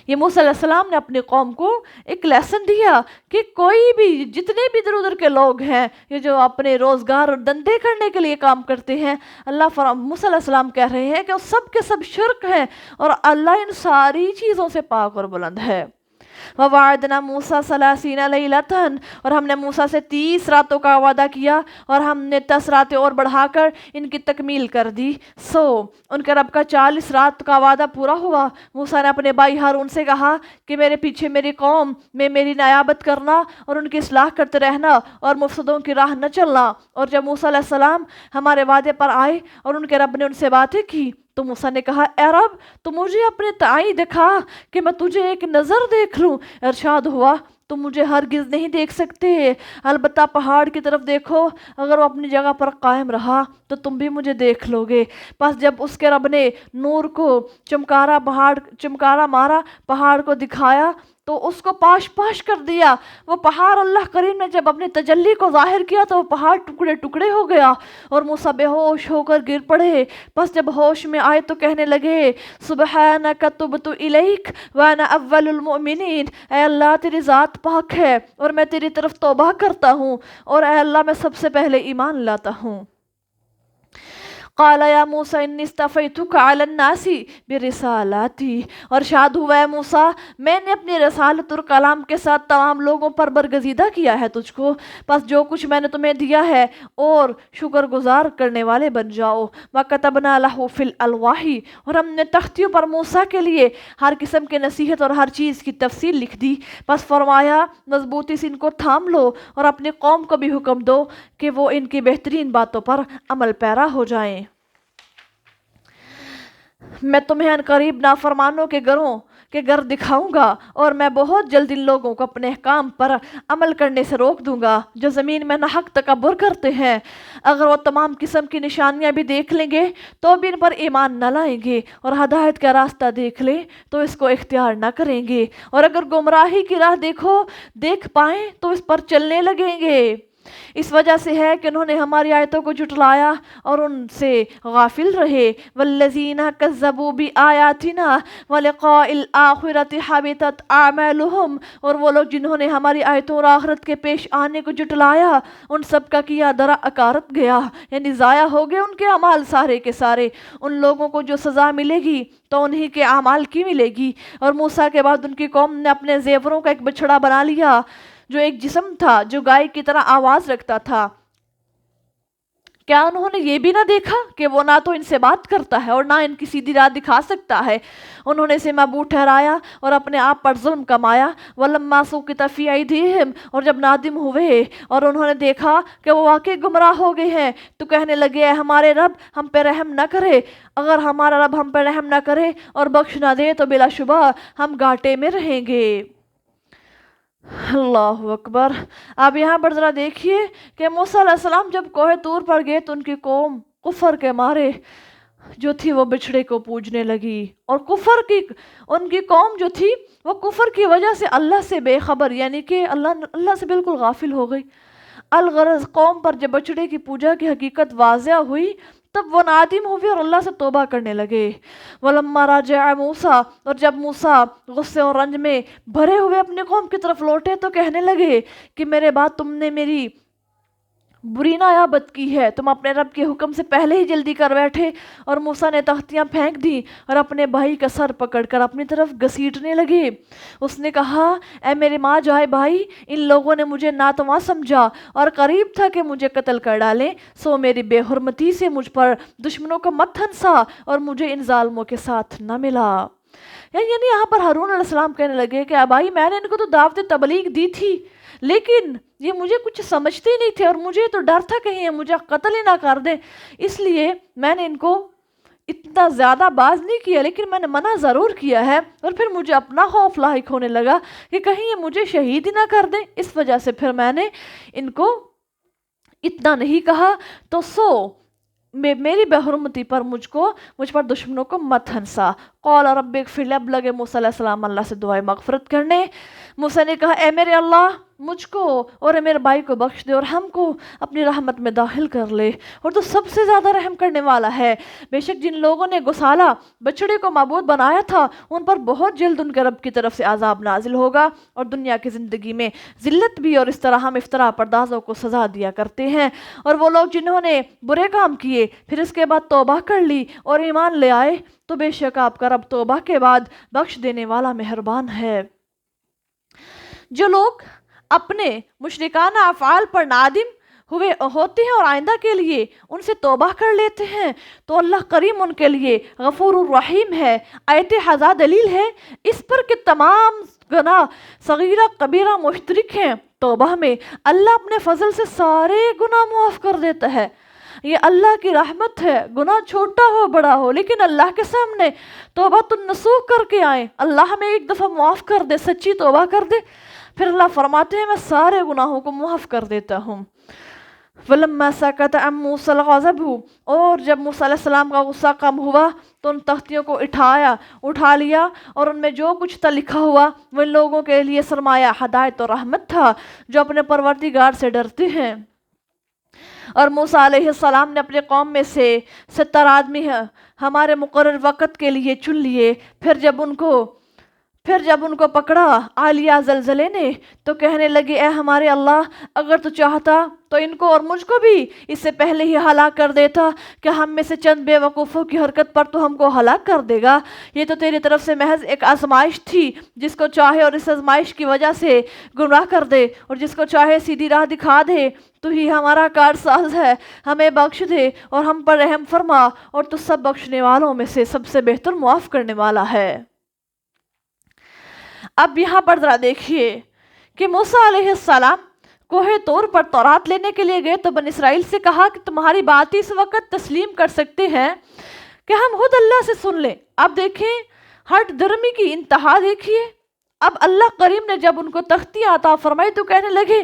یہ موسیٰ علیہ السلام نے اپنی قوم کو ایک لیسن دیا کہ کوئی بھی جتنے بھی ادھر ادھر کے لوگ ہیں یہ جو اپنے روزگار اور دندے کرنے کے لیے کام کرتے ہیں، موسیٰ علیہ السلام کہہ رہے ہیں کہ وہ سب کے سب شرک ہیں، اور اللہ ان ساری چیزوں سے پاک اور بلند ہے۔ وَوَعَدْنَا مُوسَىٰ 30 لَيْلَةً، اور ہم نے موسیٰ سے 30 راتوں کا وعدہ کیا، اور ہم نے 10 راتیں اور بڑھا کر ان کی تکمیل کر دی، سو ان کے رب کا 40 رات کا وعدہ پورا ہوا۔ موسیٰ نے اپنے بھائی ہارون سے کہا کہ میرے پیچھے میری قوم میں میری نیابت کرنا اور ان کی اصلاح کرتے رہنا اور مفسدوں کی راہ نہ چلنا۔ اور جب موسیٰ علیہ السلام ہمارے وعدے پر آئے اور ان کے رب نے ان سے باتیں کی تو موسیٰ نے کہا اے رب تو مجھے اپنے تعین دکھا کہ میں تجھے ایک نظر دیکھ لوں۔ ارشاد ہوا تم مجھے ہرگز نہیں دیکھ سکتے، البتہ پہاڑ کی طرف دیکھو، اگر وہ اپنی جگہ پر قائم رہا تو تم بھی مجھے دیکھ لو گے۔ پس جب اس کے رب نے نور کو چمکارا مارا، پہاڑ کو دکھایا تو اس کو پاش پاش کر دیا۔ وہ پہاڑ اللہ کریم نے جب اپنی تجلی کو ظاہر کیا تو وہ پہاڑ ٹکڑے ٹکڑے ہو گیا اور موسیٰ بے ہوش ہو کر گر پڑے۔ پس جب ہوش میں آئے تو کہنے لگے سبحانک تبت الیک وانا اول المؤمنین، اے اللہ تیری ذات پاک ہے اور میں تیری طرف توبہ کرتا ہوں، اور اے اللہ میں سب سے پہلے ایمان لاتا ہوں۔ قال یا موسیٰ انی اصطفیتک علی الناس برسالاتی، اور ارشاد ہوا ہے موسیٰ میں نے اپنی رسالت اور کلام کے ساتھ تمام لوگوں پر برگزیدہ کیا ہے تجھ کو، پس جو کچھ میں نے تمہیں دیا ہے اور شکر گزار کرنے والے بن جاؤ۔ وَكَتَبْنَا لَهُ فِي الْأَلْوَاحِ، اور ہم نے تختیوں پر موسیٰ کے لیے ہر قسم کے نصیحت اور ہر چیز کی تفصیل لکھ دی۔ پس فرمایا مضبوطی سے ان کو تھام لو اور اپنی قوم کو بھی حکم دو کہ وہ ان کی بہترین باتوں پر عمل پیرا ہو جائیں۔ میں تمہیں عنقریب نافرمانوں کے گروہ کے گھر دکھاؤں گا، اور میں بہت جلد ان لوگوں کو اپنے احکام پر عمل کرنے سے روک دوں گا جو زمین میں ناحق تکبر کرتے ہیں۔ اگر وہ تمام قسم کی نشانیاں بھی دیکھ لیں گے تو بھی ان پر ایمان نہ لائیں گے، اور ہدایت کا راستہ دیکھ لیں تو اس کو اختیار نہ کریں گے، اور اگر گمراہی کی راہ دیکھ پائیں تو اس پر چلنے لگیں گے۔ اس وجہ سے ہے کہ انہوں نے ہماری آیتوں کو جھٹلایا اور ان سے غافل رہے۔ والذین کذبوا بآیاتنا ولقاء الآخرۃ حبطت اعمالهم، اور وہ لوگ جنہوں نے ہماری آیتوں اور آخرت کے پیش آنے کو جھٹلایا ان سب کا کیا درا اکارت گیا، یعنی ضائع ہو گئے ان کے اعمال سارے کے سارے۔ ان لوگوں کو جو سزا ملے گی تو انہی کے اعمال کی ملے گی۔ اور موسیٰ کے بعد ان کی قوم نے اپنے زیوروں کا ایک بچھڑا بنا لیا جو ایک جسم تھا جو گائے کی طرح آواز رکھتا تھا۔ کیا انہوں نے یہ بھی نہ دیکھا کہ وہ نہ تو ان سے بات کرتا ہے اور نہ ان کی سیدھی راہ دکھا سکتا ہے؟ انہوں نے اسے معبود ٹھہرایا اور اپنے آپ پر ظلم کمایا۔ وَلَمَّا سُقِطَ فِي أَيْدِيهِمْ، اور جب نادم ہوئے اور انہوں نے دیکھا کہ وہ واقعی گمراہ ہو گئے ہیں تو کہنے لگے اے ہمارے رب ہم پہ رحم نہ کرے، اگر ہمارا رب ہم پہ رحم نہ کرے اور بخش نہ دے تو بلا شبہ ہم گھاٹے میں رہیں گے۔ اللہ اکبر۔ اب یہاں پر ذرا دیکھیے کہ موسیٰ علیہ السلام جب کوہ طور پر گئے تو ان کی قوم کفر کے مارے جو تھی وہ بچھڑے کو پوجنے لگی، اور ان کی قوم جو تھی وہ کفر کی وجہ سے اللہ سے بے خبر، یعنی کہ اللہ سے بالکل غافل ہو گئی۔ الغرض قوم پر جب بچھڑے کی پوجا کی حقیقت واضح ہوئی تب وہ نادم ہوئے اور اللہ سے توبہ کرنے لگے۔ وَلَمَّا رَجَعَ مُوسَىٰ، اور جب موسیٰ غصے اور رنج میں بھرے ہوئے اپنی قوم کی طرف لوٹے تو کہنے لگے کہ میرے بعد تم نے میری بری نیابت کی ہے، تم اپنے رب کے حکم سے پہلے ہی جلدی کر بیٹھے۔ اور موسیٰ نے تختیاں پھینک دی اور اپنے بھائی کا سر پکڑ کر اپنی طرف گھسیٹنے لگے۔ اس نے کہا اے میرے ماں جائے بھائی، ان لوگوں نے مجھے ناتواں سمجھا اور قریب تھا کہ مجھے قتل کر ڈالیں، سو میری بے حرمتی سے مجھ پر دشمنوں کا مت ہنسا اور مجھے ان ظالموں کے ساتھ نہ ملا۔ یعنی یہاں پر ہارون علیہ السلام کہنے لگے کہ بھائی میں نے ان کو تو دعوت تبلیغ دی تھی لیکن یہ مجھے کچھ سمجھتے ہی نہیں تھے، اور مجھے تو ڈر تھا کہیں یہ مجھے قتل ہی نہ کر دیں، اس لیے میں نے ان کو اتنا زیادہ باز نہیں کیا، لیکن میں نے منع ضرور کیا ہے، اور پھر مجھے اپنا خوف لاحق ہونے لگا کہ کہیں یہ مجھے شہید ہی نہ کر دیں، اس وجہ سے پھر میں نے ان کو اتنا نہیں کہا۔ تو میری بے حرمتی پر مجھ پر دشمنوں کو مت ہنسا۔ قال رب اغفر لی، اب لگے موسیٰ علیہ السلام اللہ سے دعائے مغفرت کرنے۔ موسیٰ نے کہا اے میرے اللہ مجھ کو اور میرے بھائی کو بخش دے اور ہم کو اپنی رحمت میں داخل کر لے، اور تو سب سے زیادہ رحم کرنے والا ہے۔ بے شک جن لوگوں نے گسالہ بچڑے کو معبود بنایا تھا ان پر بہت جلد ان کے رب کی طرف سے عذاب نازل ہوگا، اور دنیا کی زندگی میں ذلت بھی، اور اس طرح ہم افتراء پردازوں کو سزا دیا کرتے ہیں۔ اور وہ لوگ جنہوں نے برے کام کیے پھر اس کے بعد توبہ کر لی اور ایمان لے آئے تو بے شک آپ کا رب توبہ کے بعد بخش دینے والا مہربان ہے۔ جو لوگ اپنے مشرکانہ افعال پر نادم ہوتے ہیں اور آئندہ کے لیے ان سے توبہ کر لیتے ہیں تو اللہ کریم ان کے لیے غفور الرحیم ہے۔ آیت ہزا دلیل ہے اس پر کہ تمام گناہ صغیرہ کبیرہ مشترک ہیں توبہ میں، اللہ اپنے فضل سے سارے گناہ معاف کر دیتا ہے۔ یہ اللہ کی رحمت ہے، گناہ چھوٹا ہو بڑا ہو لیکن اللہ کے سامنے توبہ النصوح کر کے آئیں، اللہ ہمیں ایک دفعہ معاف کر دے، سچی توبہ کر دے، پھر اللہ فرماتے ہیں میں سارے گناہوں کو معاف کر دیتا ہوں۔ وَلَمَّا سَكَتَ عَن مُوسَى الْغَضَبُ، اور جب موسیٰ علیہ السلام کا غصہ کم ہوا تو ان تختیوں کو اٹھا لیا، اور ان میں جو کچھ تھا لکھا ہوا وہ ان لوگوں کے لیے سرمایہ ہدایت اور رحمت تھا جو اپنے پروردگار سے ڈرتے ہیں۔ اور موسیٰ علیہ السلام نے اپنے قوم میں سے 70 آدمی ہمارے مقرر وقت کے لیے چن لیے۔ پھر جب ان کو پکڑا عالیہ زلزلے نے تو کہنے لگے اے ہمارے اللہ، اگر تو چاہتا تو ان کو اور مجھ کو بھی اس سے پہلے ہی ہلاک کر دیتا، کہ ہم میں سے چند بے وقوفوں کی حرکت پر تو ہم کو ہلاک کر دے گا۔ یہ تو تیری طرف سے محض ایک آزمائش تھی، جس کو چاہے اور اس آزمائش کی وجہ سے گمراہ کر دے اور جس کو چاہے سیدھی راہ دکھا دے۔ تو ہی ہمارا کارساز ہے، ہمیں بخش دے اور ہم پر رحم فرما، اور تو سب بخشنے والوں میں سے سب سے بہتر معاف کرنے والا ہے۔ اب یہاں پر ذرا دیکھیے کہ موسیٰ علیہ السلام کوہ طور پر تورات لینے کے لیے گئے تو بنی اسرائیل سے کہا کہ تمہاری بات اس وقت تسلیم کر سکتے ہیں کہ ہم خود اللہ سے سن لیں۔ اب دیکھیں ہٹ درمی کی انتہا دیکھیے۔ اب اللہ کریم نے جب ان کو تختی عطا فرمائی تو کہنے لگے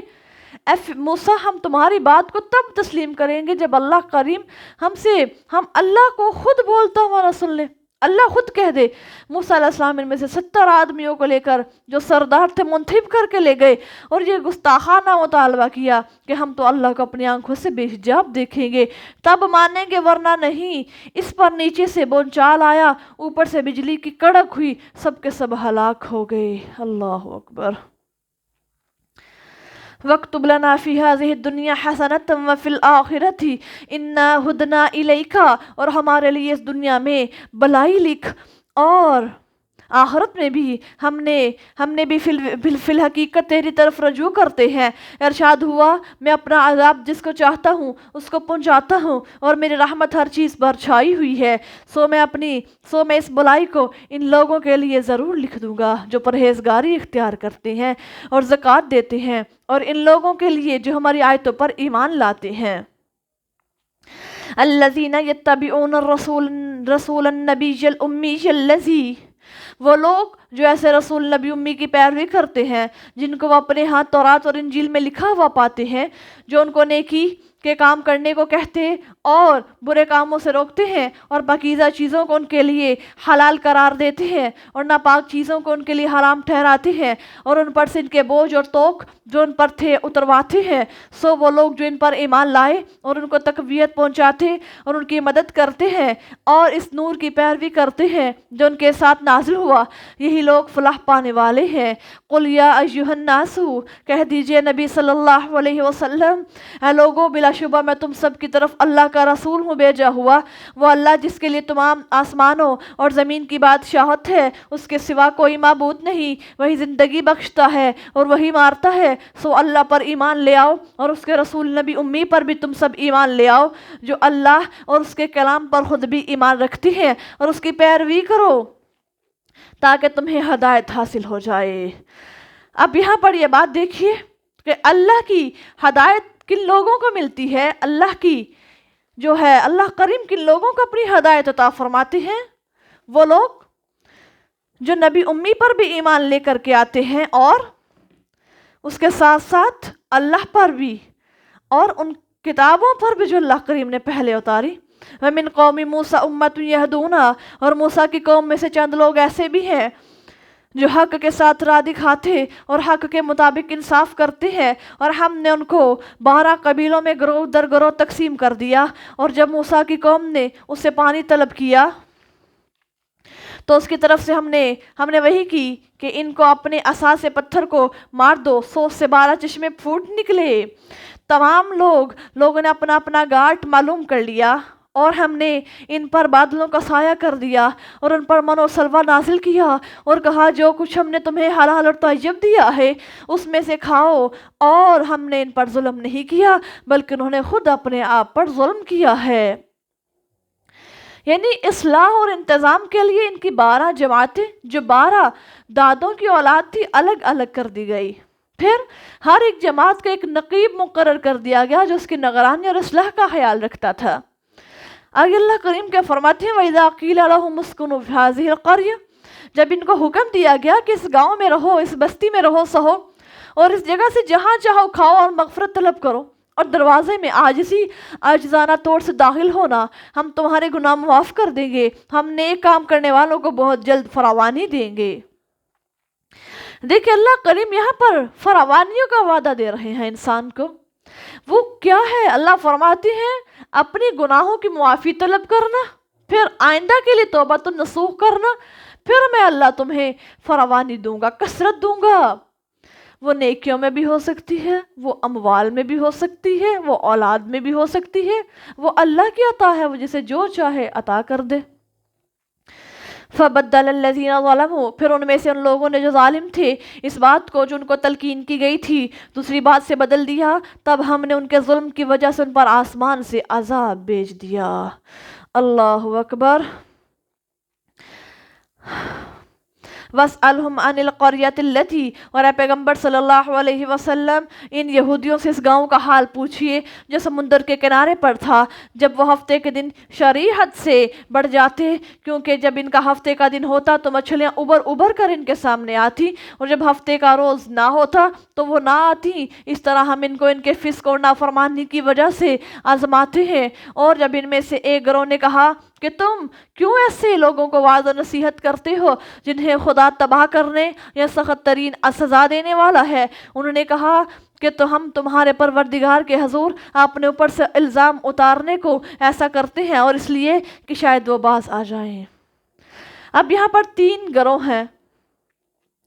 اے موسیٰ ہم تمہاری بات کو تب تسلیم کریں گے جب اللہ کریم ہم اللہ کو خود بولتا ہوا نہ سن لیں، اللہ خود کہہ دے۔ موسیٰ علیہ السلام ان میں سے 70 آدمیوں کو لے کر جو سردار تھے منتخب کر کے لے گئے اور یہ گستاخانہ مطالبہ کیا کہ ہم تو اللہ کو اپنی آنکھوں سے بے حجاب دیکھیں گے تب مانیں گے ورنہ نہیں۔ اس پر نیچے سے بونچال آیا، اوپر سے بجلی کی کڑک ہوئی، سب کے سب ہلاک ہو گئے۔ اللہ اکبر۔ وَاكْتُبْ لَنَا فِي هَذِهِ الدُّنْيَا حَسَنَةً وَفِي الْآخِرَةِ إِنَّا هُدْنَا إِلَيْكَ، اور ہمارے لیے اس دنیا میں بلائی لکھ اور آخرت میں بھی ہم نے بھی فی الحقیقت تیری طرف رجوع کرتے ہیں۔ ارشاد ہوا میں اپنا عذاب جس کو چاہتا ہوں اس کو پہنچاتا ہوں اور میری رحمت ہر چیز پر چھائی ہوئی ہے۔ سو میں اس بلائی کو ان لوگوں کے لیے ضرور لکھ دوں گا جو پرہیزگاری اختیار کرتے ہیں اور زکوٰۃ دیتے ہیں، اور ان لوگوں کے لیے جو ہماری آیتوں پر ایمان لاتے ہیں۔ الذین یتبعون رسول النبی الامی الذی، وہ لوگ جو ایسے رسول نبی امی کی پیروی کرتے ہیں جن کو وہ اپنے ہاتھ تورات اور انجیل میں لکھا ہوا پاتے ہیں، جو ان کو نیکی کے کام کرنے کو کہتے اور برے کاموں سے روکتے ہیں، اور پاکیزہ چیزوں کو ان کے لیے حلال قرار دیتے ہیں اور ناپاک چیزوں کو ان کے لیے حرام ٹھہراتے ہیں، اور ان پر سے ان کے بوجھ اور توق جو ان پر تھے اترواتے ہیں۔ سو وہ لوگ جو ان پر ایمان لائے اور ان کو تقویت پہنچاتے اور ان کی مدد کرتے ہیں اور اس نور کی پیروی کرتے ہیں جو ان کے ساتھ نازل ہوا، یہی لوگ فلاح پانے والے ہیں۔ قل یا ایھا الناس، کہہ دیجئے نبی صلی اللہ علیہ وسلم، اے لوگوں بلا شبہ میں تم سب کی طرف اللہ کا رسول ہوں بھیجا ہوا۔ وہ اللہ جس کے لیے تمام آسمانوں اور زمین کی بادشاہت ہے، اس کے سوا کوئی معبود نہیں، وہی زندگی بخشتا ہے اور وہی مارتا ہے۔ سو اللہ پر ایمان لے آؤ اور اس کے رسول نبی امی پر بھی تم سب ایمان لے آؤ جو اللہ اور اس کے کلام پر خود بھی ایمان رکھتے ہیں، اور اس کی پیروی کرو تاکہ تمہیں ہدایت حاصل ہو جائے۔ اب یہاں پر یہ بات دیکھیے کہ اللہ کی ہدایت کن لوگوں کو ملتی ہے، اللہ کی جو ہے اللہ کریم کن لوگوں کو اپنی ہدایت عطا فرماتے ہیں؟ وہ لوگ جو نبی امی پر بھی ایمان لے کر کے آتے ہیں اور اس کے ساتھ ساتھ اللہ پر بھی اور ان کتابوں پر بھی جو اللہ کریم نے پہلے اتاری۔ وَمِن قَوْمِ مُوسَىٰ أُمَّةٌ يَهْدُونَ، اور موسیٰ کی قوم میں سے چند لوگ ایسے بھی ہیں جو حق کے ساتھ راہ دکھاتے اور حق کے مطابق انصاف کرتے ہیں، اور ہم نے ان کو 12 قبیلوں میں گروہ در گروہ تقسیم کر دیا۔ اور جب موسیٰ کی قوم نے اس سے پانی طلب کیا تو اس کی طرف سے ہم نے وہی کی کہ ان کو اپنے عصا سے پتھر کو مار دو، 100 سے 12 چشمے پھوٹ نکلے۔ تمام لوگوں نے اپنا اپنا گھاٹ معلوم کر لیا، اور ہم نے ان پر بادلوں کا سایہ کر دیا اور ان پر من و سلوہ نازل کیا اور کہا جو کچھ ہم نے تمہیں حلال اور طیب دیا ہے اس میں سے کھاؤ، اور ہم نے ان پر ظلم نہیں کیا بلکہ انہوں نے خود اپنے آپ پر ظلم کیا ہے۔ یعنی اصلاح اور انتظام کے لیے ان کی 12 جماعتیں جو 12 دادوں کی اولاد تھی الگ الگ کر دی گئی۔ پھر ہر ایک جماعت کا ایک نقیب مقرر کر دیا گیا جو اس کی نگرانی اور اصلاح کا خیال رکھتا تھا۔ آگے اللہ کریم کے فرماتے ہیں وَإِذَا قِيلَ لَهُمُ اسْكُنُوا فِي هَٰذِهِ الْقَرْيَةِ، جب ان کو حکم دیا گیا کہ اس گاؤں میں رہو، اس بستی میں رہو سہو، اور اس جگہ سے جہاں چاہو کھاؤ اور مغفرت طلب کرو، اور دروازے میں عاجزانہ طور سے داخل ہونا، ہم تمہارے گناہ معاف کر دیں گے، ہم نیک کام کرنے والوں کو بہت جلد فراوانی دیں گے۔ دیکھیں اللہ کریم یہاں پر فراوانیوں کا وعدہ دے رہے ہیں انسان کو۔ وہ کیا ہے؟ اللہ فرماتے ہیں اپنے گناہوں کی معافی طلب کرنا، پھر آئندہ کے لیے توبۃ النصوح کرنا، پھر میں اللہ تمہیں فراوانی دوں گا، کثرت دوں گا۔ وہ نیکیوں میں بھی ہو سکتی ہے، وہ اموال میں بھی ہو سکتی ہے، وہ اولاد میں بھی ہو سکتی ہے، وہ اللہ کی عطا ہے، وہ جسے جو چاہے عطا کر دے۔ فَبَدَّلَ الَّذِينَ ظَلَمُوا، پھر ان میں سے ان لوگوں نے جو ظالم تھے اس بات کو جو ان کو تلقین کی گئی تھی دوسری بات سے بدل دیا، تب ہم نے ان کے ظلم کی وجہ سے ان پر آسمان سے عذاب بھیج دیا۔ اللہ اکبر۔ وَاسْأَلْهُمْ عَنِ الْقَرْيَةِ الَّتِي، اور اے پیغمبر صلی اللہ علیہ وسلم ان یہودیوں سے اس گاؤں کا حال پوچھئے جو سمندر کے کنارے پر تھا، جب وہ ہفتے کے دن شریعت سے بڑھ جاتے، کیونکہ جب ان کا ہفتے کا دن ہوتا تو مچھلیاں ابھر کر ان کے سامنے آتی، اور جب ہفتے کا روز نہ ہوتا تو وہ نہ آتی۔ اس طرح ہم ان کو ان کے فسق اور نافرمانی کی وجہ سے آزماتے ہیں۔ اور جب ان میں سے ایک گروہ نے کہا کہ تم کیوں ایسے لوگوں کو وعظ و نصیحت کرتے ہو جنہیں خدا تباہ کرنے یا سخت ترین سزا دینے والا ہے، انہوں نے کہا کہ تو ہم تمہارے پروردگار کے حضور اپنے اوپر سے الزام اتارنے کو ایسا کرتے ہیں، اور اس لیے کہ شاید وہ باز آ جائیں۔ اب یہاں پر 3 گروہ ہیں،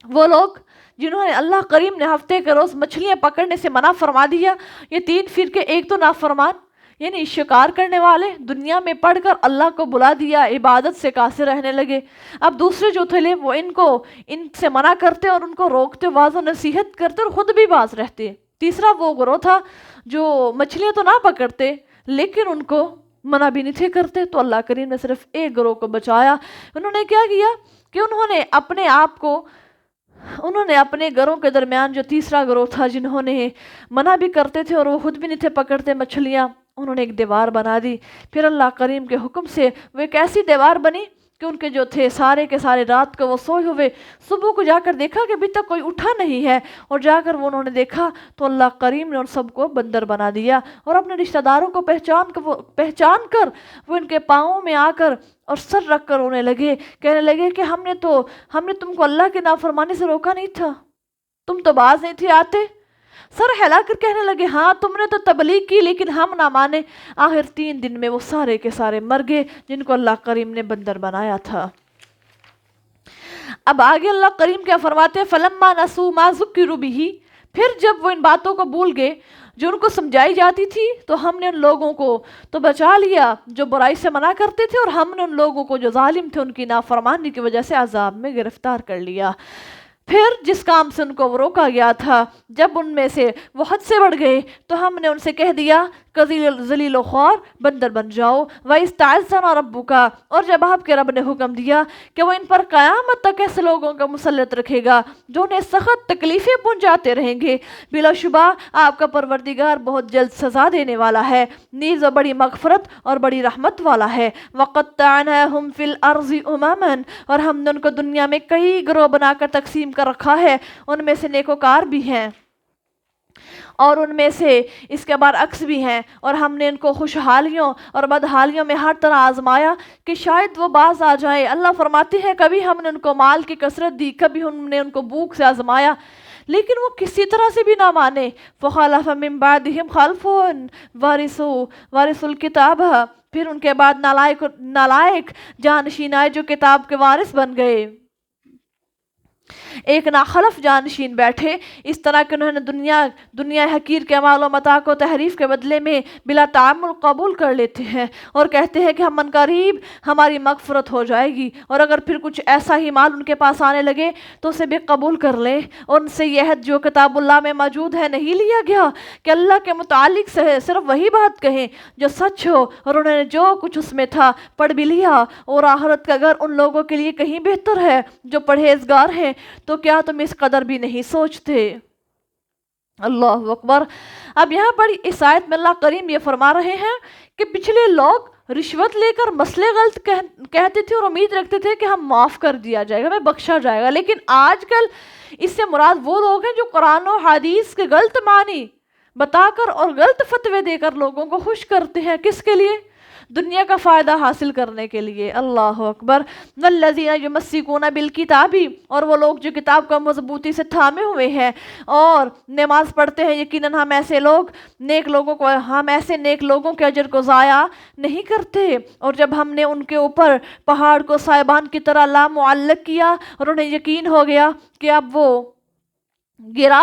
وہ لوگ جنہوں نے اللہ کریم نے ہفتے کے روز مچھلیاں پکڑنے سے منع فرما دیا۔ یہ 3 فرقے، ایک تو نافرمان یعنی شکار کرنے والے، دنیا میں پڑھ کر اللہ کو بلا دیا، عبادت سے قاصر رہنے لگے۔ اب دوسرے جو تھے وہ ان سے منع کرتے اور ان کو روکتے، واضح نصیحت کرتے اور خود بھی باز رہتے۔ تیسرا وہ گروہ تھا جو مچھلیاں تو نہ پکڑتے لیکن ان کو منع بھی نہیں تھے کرتے، تو اللہ کریم نے صرف ایک گروہ کو بچایا۔ انہوں نے کیا کیا کہ انہوں نے اپنے گروہ کے درمیان جو تیسرا گروہ تھا جنہوں نے منع بھی کرتے تھے اور وہ خود بھی نہیں تھے پکڑتے مچھلیاں، انہوں نے ایک دیوار بنا دی۔ پھر اللہ کریم کے حکم سے وہ ایک ایسی دیوار بنی کہ ان کے جو تھے سارے کے سارے رات کو وہ سوئے ہوئے، صبح کو جا کر دیکھا کہ ابھی تک کوئی اٹھا نہیں ہے، اور جا کر وہ انہوں نے دیکھا تو اللہ کریم نے ان سب کو بندر بنا دیا، اور اپنے رشتہ داروں کو پہچان کر وہ ان کے پاؤں میں آ کر اور سر رکھ کر رونے لگے، کہنے لگے کہ ہم نے تم کو اللہ کے نافرمانی سے روکا نہیں تھا، تم تو باز نہیں تھے آتے۔ سر ہلا کر کہنے لگے ہاں تم نے تو تبلیغ کی لیکن ہم نہ مانے۔ آخر 3 دن میں وہ سارے کے سارے مر گئے جن کو اللہ کریم نے بندر بنایا تھا۔ اب آگے اللہ کریم کیا فرماتے ہیں، فَلَمَّا نَسُوا مَا ذُكِّرُوا بِهِ، پھر جب وہ ان باتوں کو بھول گئے جو ان کو سمجھائی جاتی تھی، تو ہم نے ان لوگوں کو تو بچا لیا جو برائی سے منع کرتے تھے، اور ہم نے ان لوگوں کو جو ظالم تھے ان کی نافرمانی کی وجہ سے عذاب میں گرفتار کر لیا۔ پھر جس کام سے ان کو وہ روکا گیا تھا، جب ان میں سے وہ حد سے بڑھ گئے تو ہم نے ان سے کہہ دیا کہ ذلیل و خوار بندر بن جاؤ۔ وَإِسْتَعَذَّنَا رَبُّكَ، اور جب آپ کے رب نے حکم دیا کہ وہ ان پر قیامت تک ایسے لوگوں کا مسلط رکھے گا جو انہیں سخت تکلیفیں پہنچاتے رہیں گے، بلا شبہ آپ کا پروردگار بہت جلد سزا دینے والا ہے، نیز وہ بڑی مغفرت اور بڑی رحمت والا ہے۔ وَقَطَّعْنَاهُمْ فِي الْأَرْضِ أُمَمًا، اور ہم نے ان کو دنیا میں کئی گروہ بنا کر تقسیم کر رکھا ہے، ان میں سے نیکوکار بھی ہیں اور ان میں سے اس کے برعکس بھی ہیں، اور ہم نے ان کو خوشحالیوں اور بدحالیوں میں ہر طرح آزمایا کہ شاید وہ باز آ جائے۔ اللہ فرماتے ہیں کبھی ہم نے ان کو مال کی کثرت دی، کبھی ہم نے ان کو بھوک سے آزمایا، لیکن وہ کسی طرح سے بھی نہ مانے۔ فَخَلَفَ مِن بَعْدِهِمْ خَلْفٌ وَرِثُوا الْكِتَابَ، پھر ان کے بعد نالائق جانشین آئے جو کتاب کے وارث بن گئے، ایک ناخلف جانشین بیٹھے، اس طرح کہ انہوں نے دنیا حقیر کے مال و متاع کو تحریف کے بدلے میں بلا تعامل قبول کر لیتے ہیں، اور کہتے ہیں کہ ہم من قریب ہماری مغفرت ہو جائے گی، اور اگر پھر کچھ ایسا ہی مال ان کے پاس آنے لگے تو اسے بھی قبول کر لیں۔ اور ان سے یہ عہد جو کتاب اللہ میں موجود ہے نہیں لیا گیا کہ اللہ کے متعلق سے صرف وہی بات کہیں جو سچ ہو، اور انہوں نے جو کچھ اس میں تھا پڑھ بھی لیا، اور آخرت کا گھر ان لوگوں کے لیے کہیں بہتر ہے جو پرہیزگار ہیں، تو کیا تم اس قدر بھی نہیں سوچتے؟ اللہ اکبر۔ اب یہاں پر اس آیت میں اللہ کریم یہ فرما رہے ہیں کہ پچھلے لوگ رشوت لے کر مسئلے غلط کہتے تھے اور امید رکھتے تھے کہ ہم معاف کر دیا جائے گا، ہمیں بخشا جائے گا. لیکن آج کل اس سے مراد وہ لوگ ہیں جو قرآن و حدیث کے غلط معنی بتا کر اور غلط فتوے دے کر لوگوں کو خوش کرتے ہیں. کس کے لیے؟ دنیا کا فائدہ حاصل کرنے کے لیے. اللہ اکبر. والذین یمسکون بالکتاب، اور وہ لوگ جو کتاب کو مضبوطی سے تھامے ہوئے ہیں اور نماز پڑھتے ہیں، یقیناً ہم ایسے نیک لوگوں کے اجر کو ضائع نہیں کرتے. اور جب ہم نے ان کے اوپر پہاڑ کو سائبان کی طرح لامعلق کیا اور انہیں یقین ہو گیا کہ اب وہ گرا،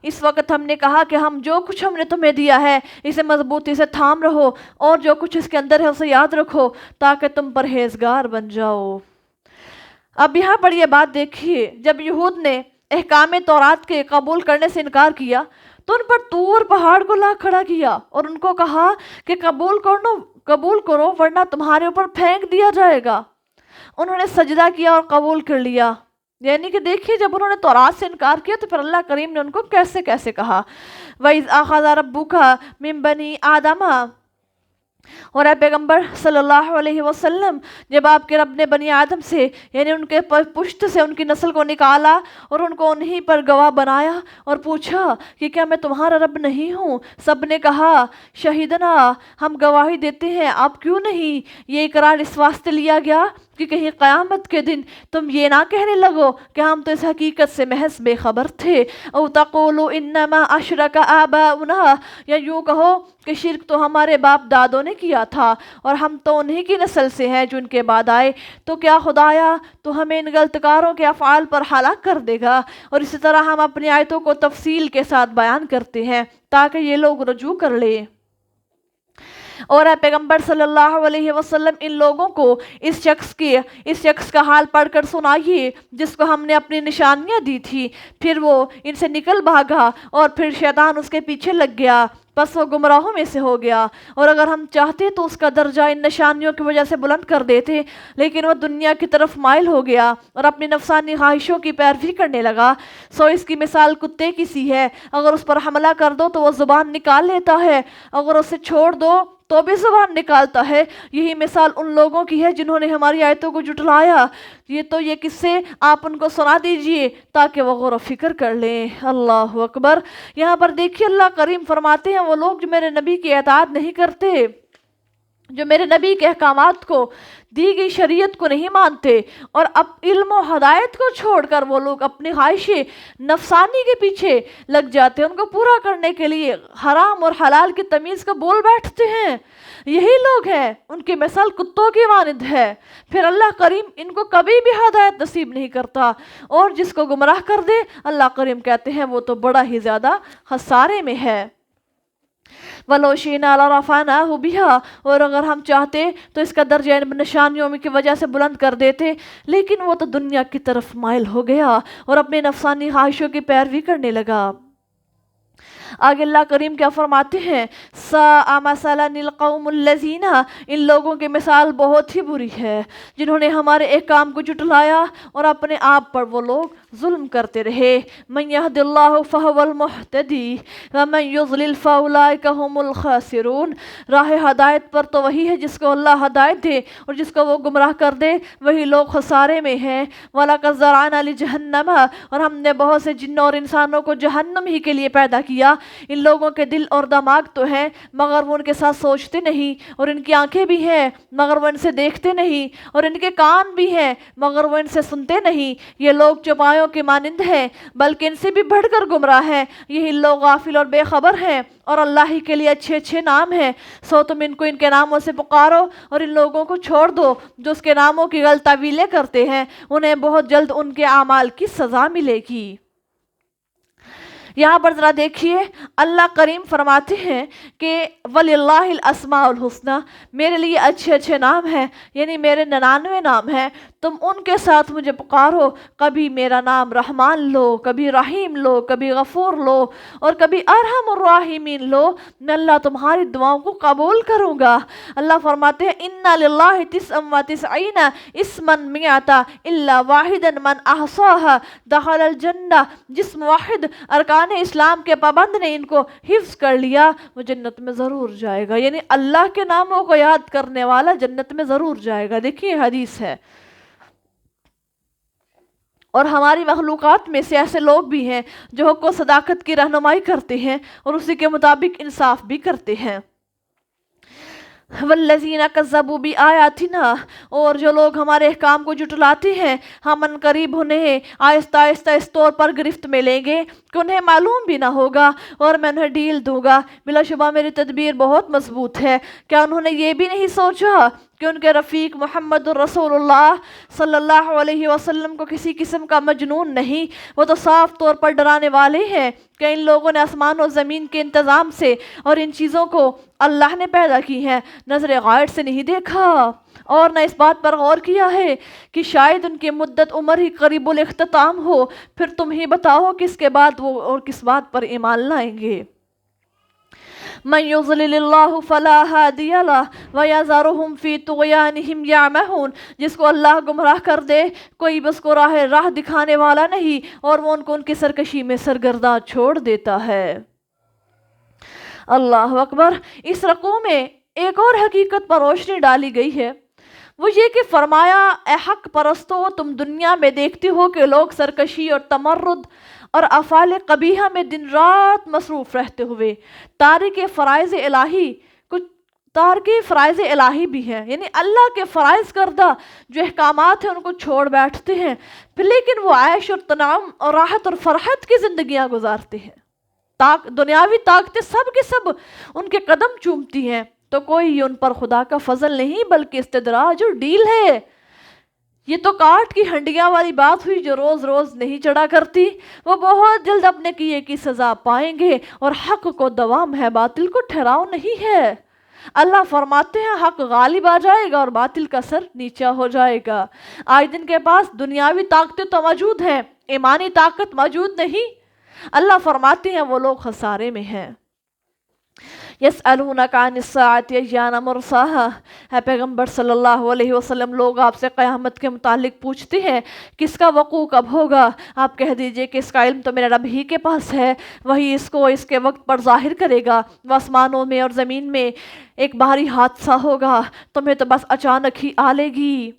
اس وقت ہم نے کہا کہ جو کچھ ہم نے تمہیں دیا ہے اسے مضبوطی سے تھام رہو اور جو کچھ اس کے اندر ہے اسے یاد رکھو تاکہ تم پرہیزگار بن جاؤ. اب یہاں پر یہ بات دیکھیے، جب یہود نے احکام تورات کے قبول کرنے سے انکار کیا تو ان پر طور پہاڑ کو لا کھڑا کیا اور ان کو کہا کہ قبول کرو ورنہ تمہارے اوپر پھینک دیا جائے گا. انہوں نے سجدہ کیا اور قبول کر لیا. یعنی کہ دیکھیے، جب انہوں نے تورات سے انکار کیا تو پھر اللہ کریم نے ان کو کیسے کہا. وَإِذْ أَخَذَ رَبُّكَ مِن بَنِي آدَمَ، اور اے پیغمبر صلی اللہ علیہ وسلم، جب آپ کے رب نے بنی آدم سے یعنی ان کے پشت سے ان کی نسل کو نکالا اور ان کو انہی پر گواہ بنایا اور پوچھا کہ کیا میں تمہارا رب نہیں ہوں، سب نے کہا شہیدنا، ہم گواہی دیتے ہیں. آپ کیوں نہیں؟ یہ اقرار اس واسطے لیا گیا کہ کہیں قیامت کے دن تم یہ نہ کہنے لگو کہ ہم تو اس حقیقت سے محض بے خبر تھے. او تقولوا انما اشرک آباؤنا، یا یوں کہو کہ شرک تو ہمارے باپ دادوں نے کیا تھا اور ہم تو انہی کی نسل سے ہیں جو ان کے بعد آئے. تو کیا خدایا تو ہمیں ان غلط کاروں کے افعال پر ہلاک کر دے گا؟ اور اسی طرح ہم اپنی آیتوں کو تفصیل کے ساتھ بیان کرتے ہیں تاکہ یہ لوگ رجوع کر لیں. اور اے پیغمبر صلی اللہ علیہ وسلم، ان لوگوں کو اس شخص کا حال پڑھ کر سنائیے جس کو ہم نے اپنی نشانیاں دی تھی، پھر وہ ان سے نکل بھاگا اور پھر شیطان اس کے پیچھے لگ گیا، بس وہ گمراہوں میں سے ہو گیا. اور اگر ہم چاہتے تو اس کا درجہ ان نشانیوں کی وجہ سے بلند کر دیتے، لیکن وہ دنیا کی طرف مائل ہو گیا اور اپنی نفسانی خواہشوں کی پیروی کرنے لگا. سو اس کی مثال کتے کی سی ہے، اگر اس پر حملہ کر دو تو وہ زبان نکال لیتا ہے، اگر اسے چھوڑ دو تو بھی زبان نکالتا ہے. یہی مثال ان لوگوں کی ہے جنہوں نے ہماری آیتوں کو جھٹلایا. یہ قصے آپ ان کو سنا دیجئے تاکہ وہ غور و فکر کر لیں. اللہ اکبر. یہاں پر دیکھیے اللہ کریم فرماتے ہیں وہ لوگ جو میرے نبی کی اطاعت نہیں کرتے، جو میرے نبی کے احکامات کو، دی گئی شریعت کو نہیں مانتے اور اب علم و ہدایت کو چھوڑ کر وہ لوگ اپنی خواہش نفسانی کے پیچھے لگ جاتے ہیں، ان کو پورا کرنے کے لیے حرام اور حلال کی تمیز کا بول بیٹھتے ہیں. یہی لوگ ہیں، ان کی مثال کتوں کی مانند ہے. پھر اللہ کریم ان کو کبھی بھی ہدایت نصیب نہیں کرتا، اور جس کو گمراہ کر دے اللہ کریم کہتے ہیں وہ تو بڑا ہی زیادہ خسارے میں ہے. وَلَوْ شِئْنَا لَرَفَعْنَاهُ بِهَا، اور اگر ہم چاہتے تو اس کا درجہ ان نشانیوں کی وجہ سے بلند کر دیتے، لیکن وہ تو دنیا کی طرف مائل ہو گیا اور اپنے نفسانی خواہشوں کی پیروی کرنے لگا. آگے اللہ کریم کیا فرماتے ہیں؟ سَاءَ مَثَلًا الْقَوْمُ الَّذِينَ، ان لوگوں کی مثال بہت ہی بری ہے جنہوں نے ہمارے احکام کو جھٹلایا اور اپنے آپ پر وہ لوگ ظلم کرتے رہے. مَن يَهْدِ اللَّهُ فَهُوَ الْمُهْتَدِي وَمَن يُضْلِلْ فَأُولَٰئِكَ هُمُ الْخَاسِرُونَ. راہ ہدایت پر تو وہی ہے جس کو اللہ ہدایت دے، اور جس کو وہ گمراہ کر دے وہی لوگ خسارے میں ہیں. وَلَقَدْ زَرَعْنَا لِجَهَنَّمَ، اور ہم نے بہت سے جنوں اور انسانوں کو جہنم ہی کے لیے پیدا کیا. ان لوگوں کے دل اور دماغ تو ہیں مگر وہ ان کے ساتھ سوچتے نہیں، اور ان کی آنکھیں بھی ہیں مگر وہ ان سے دیکھتے نہیں، اور ان کے کان بھی ہیں مگر وہ ان سے سنتے نہیں. یہ لوگ چوپایوں کے مانند ہیں بلکہ ان سے بھی بڑھ کر گمراہ ہیں. یہی لوگ غافل اور بے خبر ہیں، اور اللہ ہی کے لیے اچھے اچھے نام ہیں. سو تم ان کو ان کے ناموں سے پکارو اور ان لوگوں کو چھوڑ دو جو اس کے ناموں کی غلط تعویلیں کرتے ہیں، انہیں بہت جلد ان کے اعمال کی سزا ملے گی. یہاں پر ذرا دیکھیے اللہ کریم فرماتے ہیں کہ وَلِلَّهِ الْأَسْمَاءُ الْحُسْنَى، میرے لیے اچھے اچھے نام ہیں، یعنی میرے 99 نام ہیں، تم ان کے ساتھ مجھے پکارو، کبھی میرا نام رحمان لو، کبھی رحیم لو، کبھی غفور لو اور کبھی ارحم الراحمین لو، میں اللہ تمہاری دعاؤں کو قبول کروں گا۔ اللہ فرماتے ہیں ان للہ 99 اسما مئۃ الا واحدا من احصاها دخل الجنہ۔ جس موحد ارکان اسلام کے پابند نے ان کو حفظ کر لیا وہ جنت میں ضرور جائے گا، یعنی اللہ کے ناموں کو یاد کرنے والا جنت میں ضرور جائے گا۔ دیکھیے حدیث ہے۔ اور ہماری مخلوقات میں سے ایسے لوگ بھی ہیں جو حق و صداقت کی رہنمائی کرتے ہیں اور اسی کے مطابق انصاف بھی کرتے ہیں۔ والذین کذبوا بآیاتنا، اور جو لوگ ہمارے احکام کو جھٹلاتے ہیں ہم ان قریب انہیں آہستہ آہستہ اس طور پر گرفت میں لیں گے کہ انہیں معلوم بھی نہ ہوگا اور میں انہیں ڈیل دوں گا۔ بلا شبہ میری تدبیر بہت مضبوط ہے۔ کیا انہوں نے یہ بھی نہیں سوچا کہ ان کے رفیق محمد الرسول اللہ صلی اللہ علیہ وسلم کو کسی قسم کا مجنون نہیں، وہ تو صاف طور پر ڈرانے والے ہیں کہ ان لوگوں نے آسمان و زمین کے انتظام سے اور ان چیزوں کو اللہ نے پیدا کی ہیں، نظر غائب سے نہیں دیکھا اور نہ اس بات پر غور کیا ہے کہ شاید ان کی مدت عمر ہی قریب الاختتام ہو، پھر تم ہی بتاؤ کہ اس کے بعد وہ اور کس بات پر ایمان لائیں گے۔ من یضلل اللہ فلا ہادی لہ ویذرہم فی طغیانہم یعمہون۔ جس کو اللہ گمراہ کر دے کوئی بس کو راہ دکھانے والا نہیں اور وہ ان کو ان کی سرکشی میں سرگرداں چھوڑ دیتا ہے۔ اللہ اکبر۔ اس رقوع میں ایک اور حقیقت پر روشنی ڈالی گئی ہے، وہ یہ کہ فرمایا اے حق پرستو، تم دنیا میں دیکھتے ہو کہ لوگ سرکشی اور تمرد اور افعال قبیحہ میں دن رات مصروف رہتے ہوئے تارک فرائض الہی بھی ہیں، یعنی اللہ کے فرائض کردہ جو احکامات ہیں ان کو چھوڑ بیٹھتے ہیں، پھر لیکن وہ عیش اور تنعم اور راحت اور فرحت کی زندگیاں گزارتے ہیں۔ دنیاوی طاقتیں سب کے سب ان کے قدم چومتی ہیں، تو کوئی ان پر خدا کا فضل نہیں بلکہ استدراج اور ڈیل ہے۔ یہ تو کاٹ کی ہنڈیاں والی بات ہوئی جو روز روز نہیں چڑھا کرتی، وہ بہت جلد اپنے کیے کی سزا پائیں گے، اور حق کو دوام ہے، باطل کو ٹھہراؤ نہیں ہے۔ اللہ فرماتے ہیں حق غالب آ جائے گا اور باطل کا سر نیچا ہو جائے گا۔ آج دن کے پاس دنیاوی طاقتیں تو موجود ہیں، ایمانی طاقت موجود نہیں۔ اللہ فرماتے ہیں وہ لوگ خسارے میں ہیں۔ یسألونک عن الساعۃ ایان مرساها، اے پیغمبر صلی اللہ علیہ وسلم، لوگ آپ سے قیامت کے متعلق پوچھتے ہیں کس کا وقوع کب ہوگا۔ آپ کہہ دیجئے کہ اس کا علم تو میرے رب ہی کے پاس ہے، وہی اس کو اس کے وقت پر ظاہر کرے گا۔ وہ آسمانوں میں اور زمین میں ایک بھاری حادثہ ہوگا، تمہیں تو بس اچانک ہی آ لے گی۔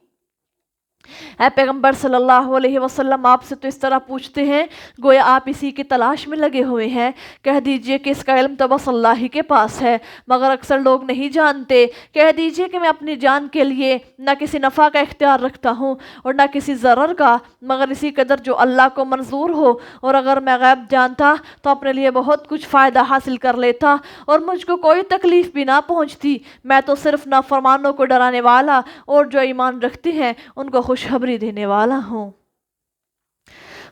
اے پیغمبر صلی اللہ علیہ وسلم، آپ سے تو اس طرح پوچھتے ہیں گویا آپ اسی کی تلاش میں لگے ہوئے ہیں۔ کہہ دیجئے کہ اس کا علم تو بس اللہ ہی کے پاس ہے، مگر اکثر لوگ نہیں جانتے۔ کہہ دیجئے کہ میں اپنی جان کے لیے نہ کسی نفع کا اختیار رکھتا ہوں اور نہ کسی ضرر کا، مگر اسی قدر جو اللہ کو منظور ہو، اور اگر میں غیب جانتا تو اپنے لیے بہت کچھ فائدہ حاصل کر لیتا اور مجھ کو کوئی تکلیف بھی نہ پہنچتی۔ میں تو صرف نافرمانوں کو ڈرانے والا اور جو ایمان رکھتے ہیں ان کو خوشخبری دینے والا ہوں۔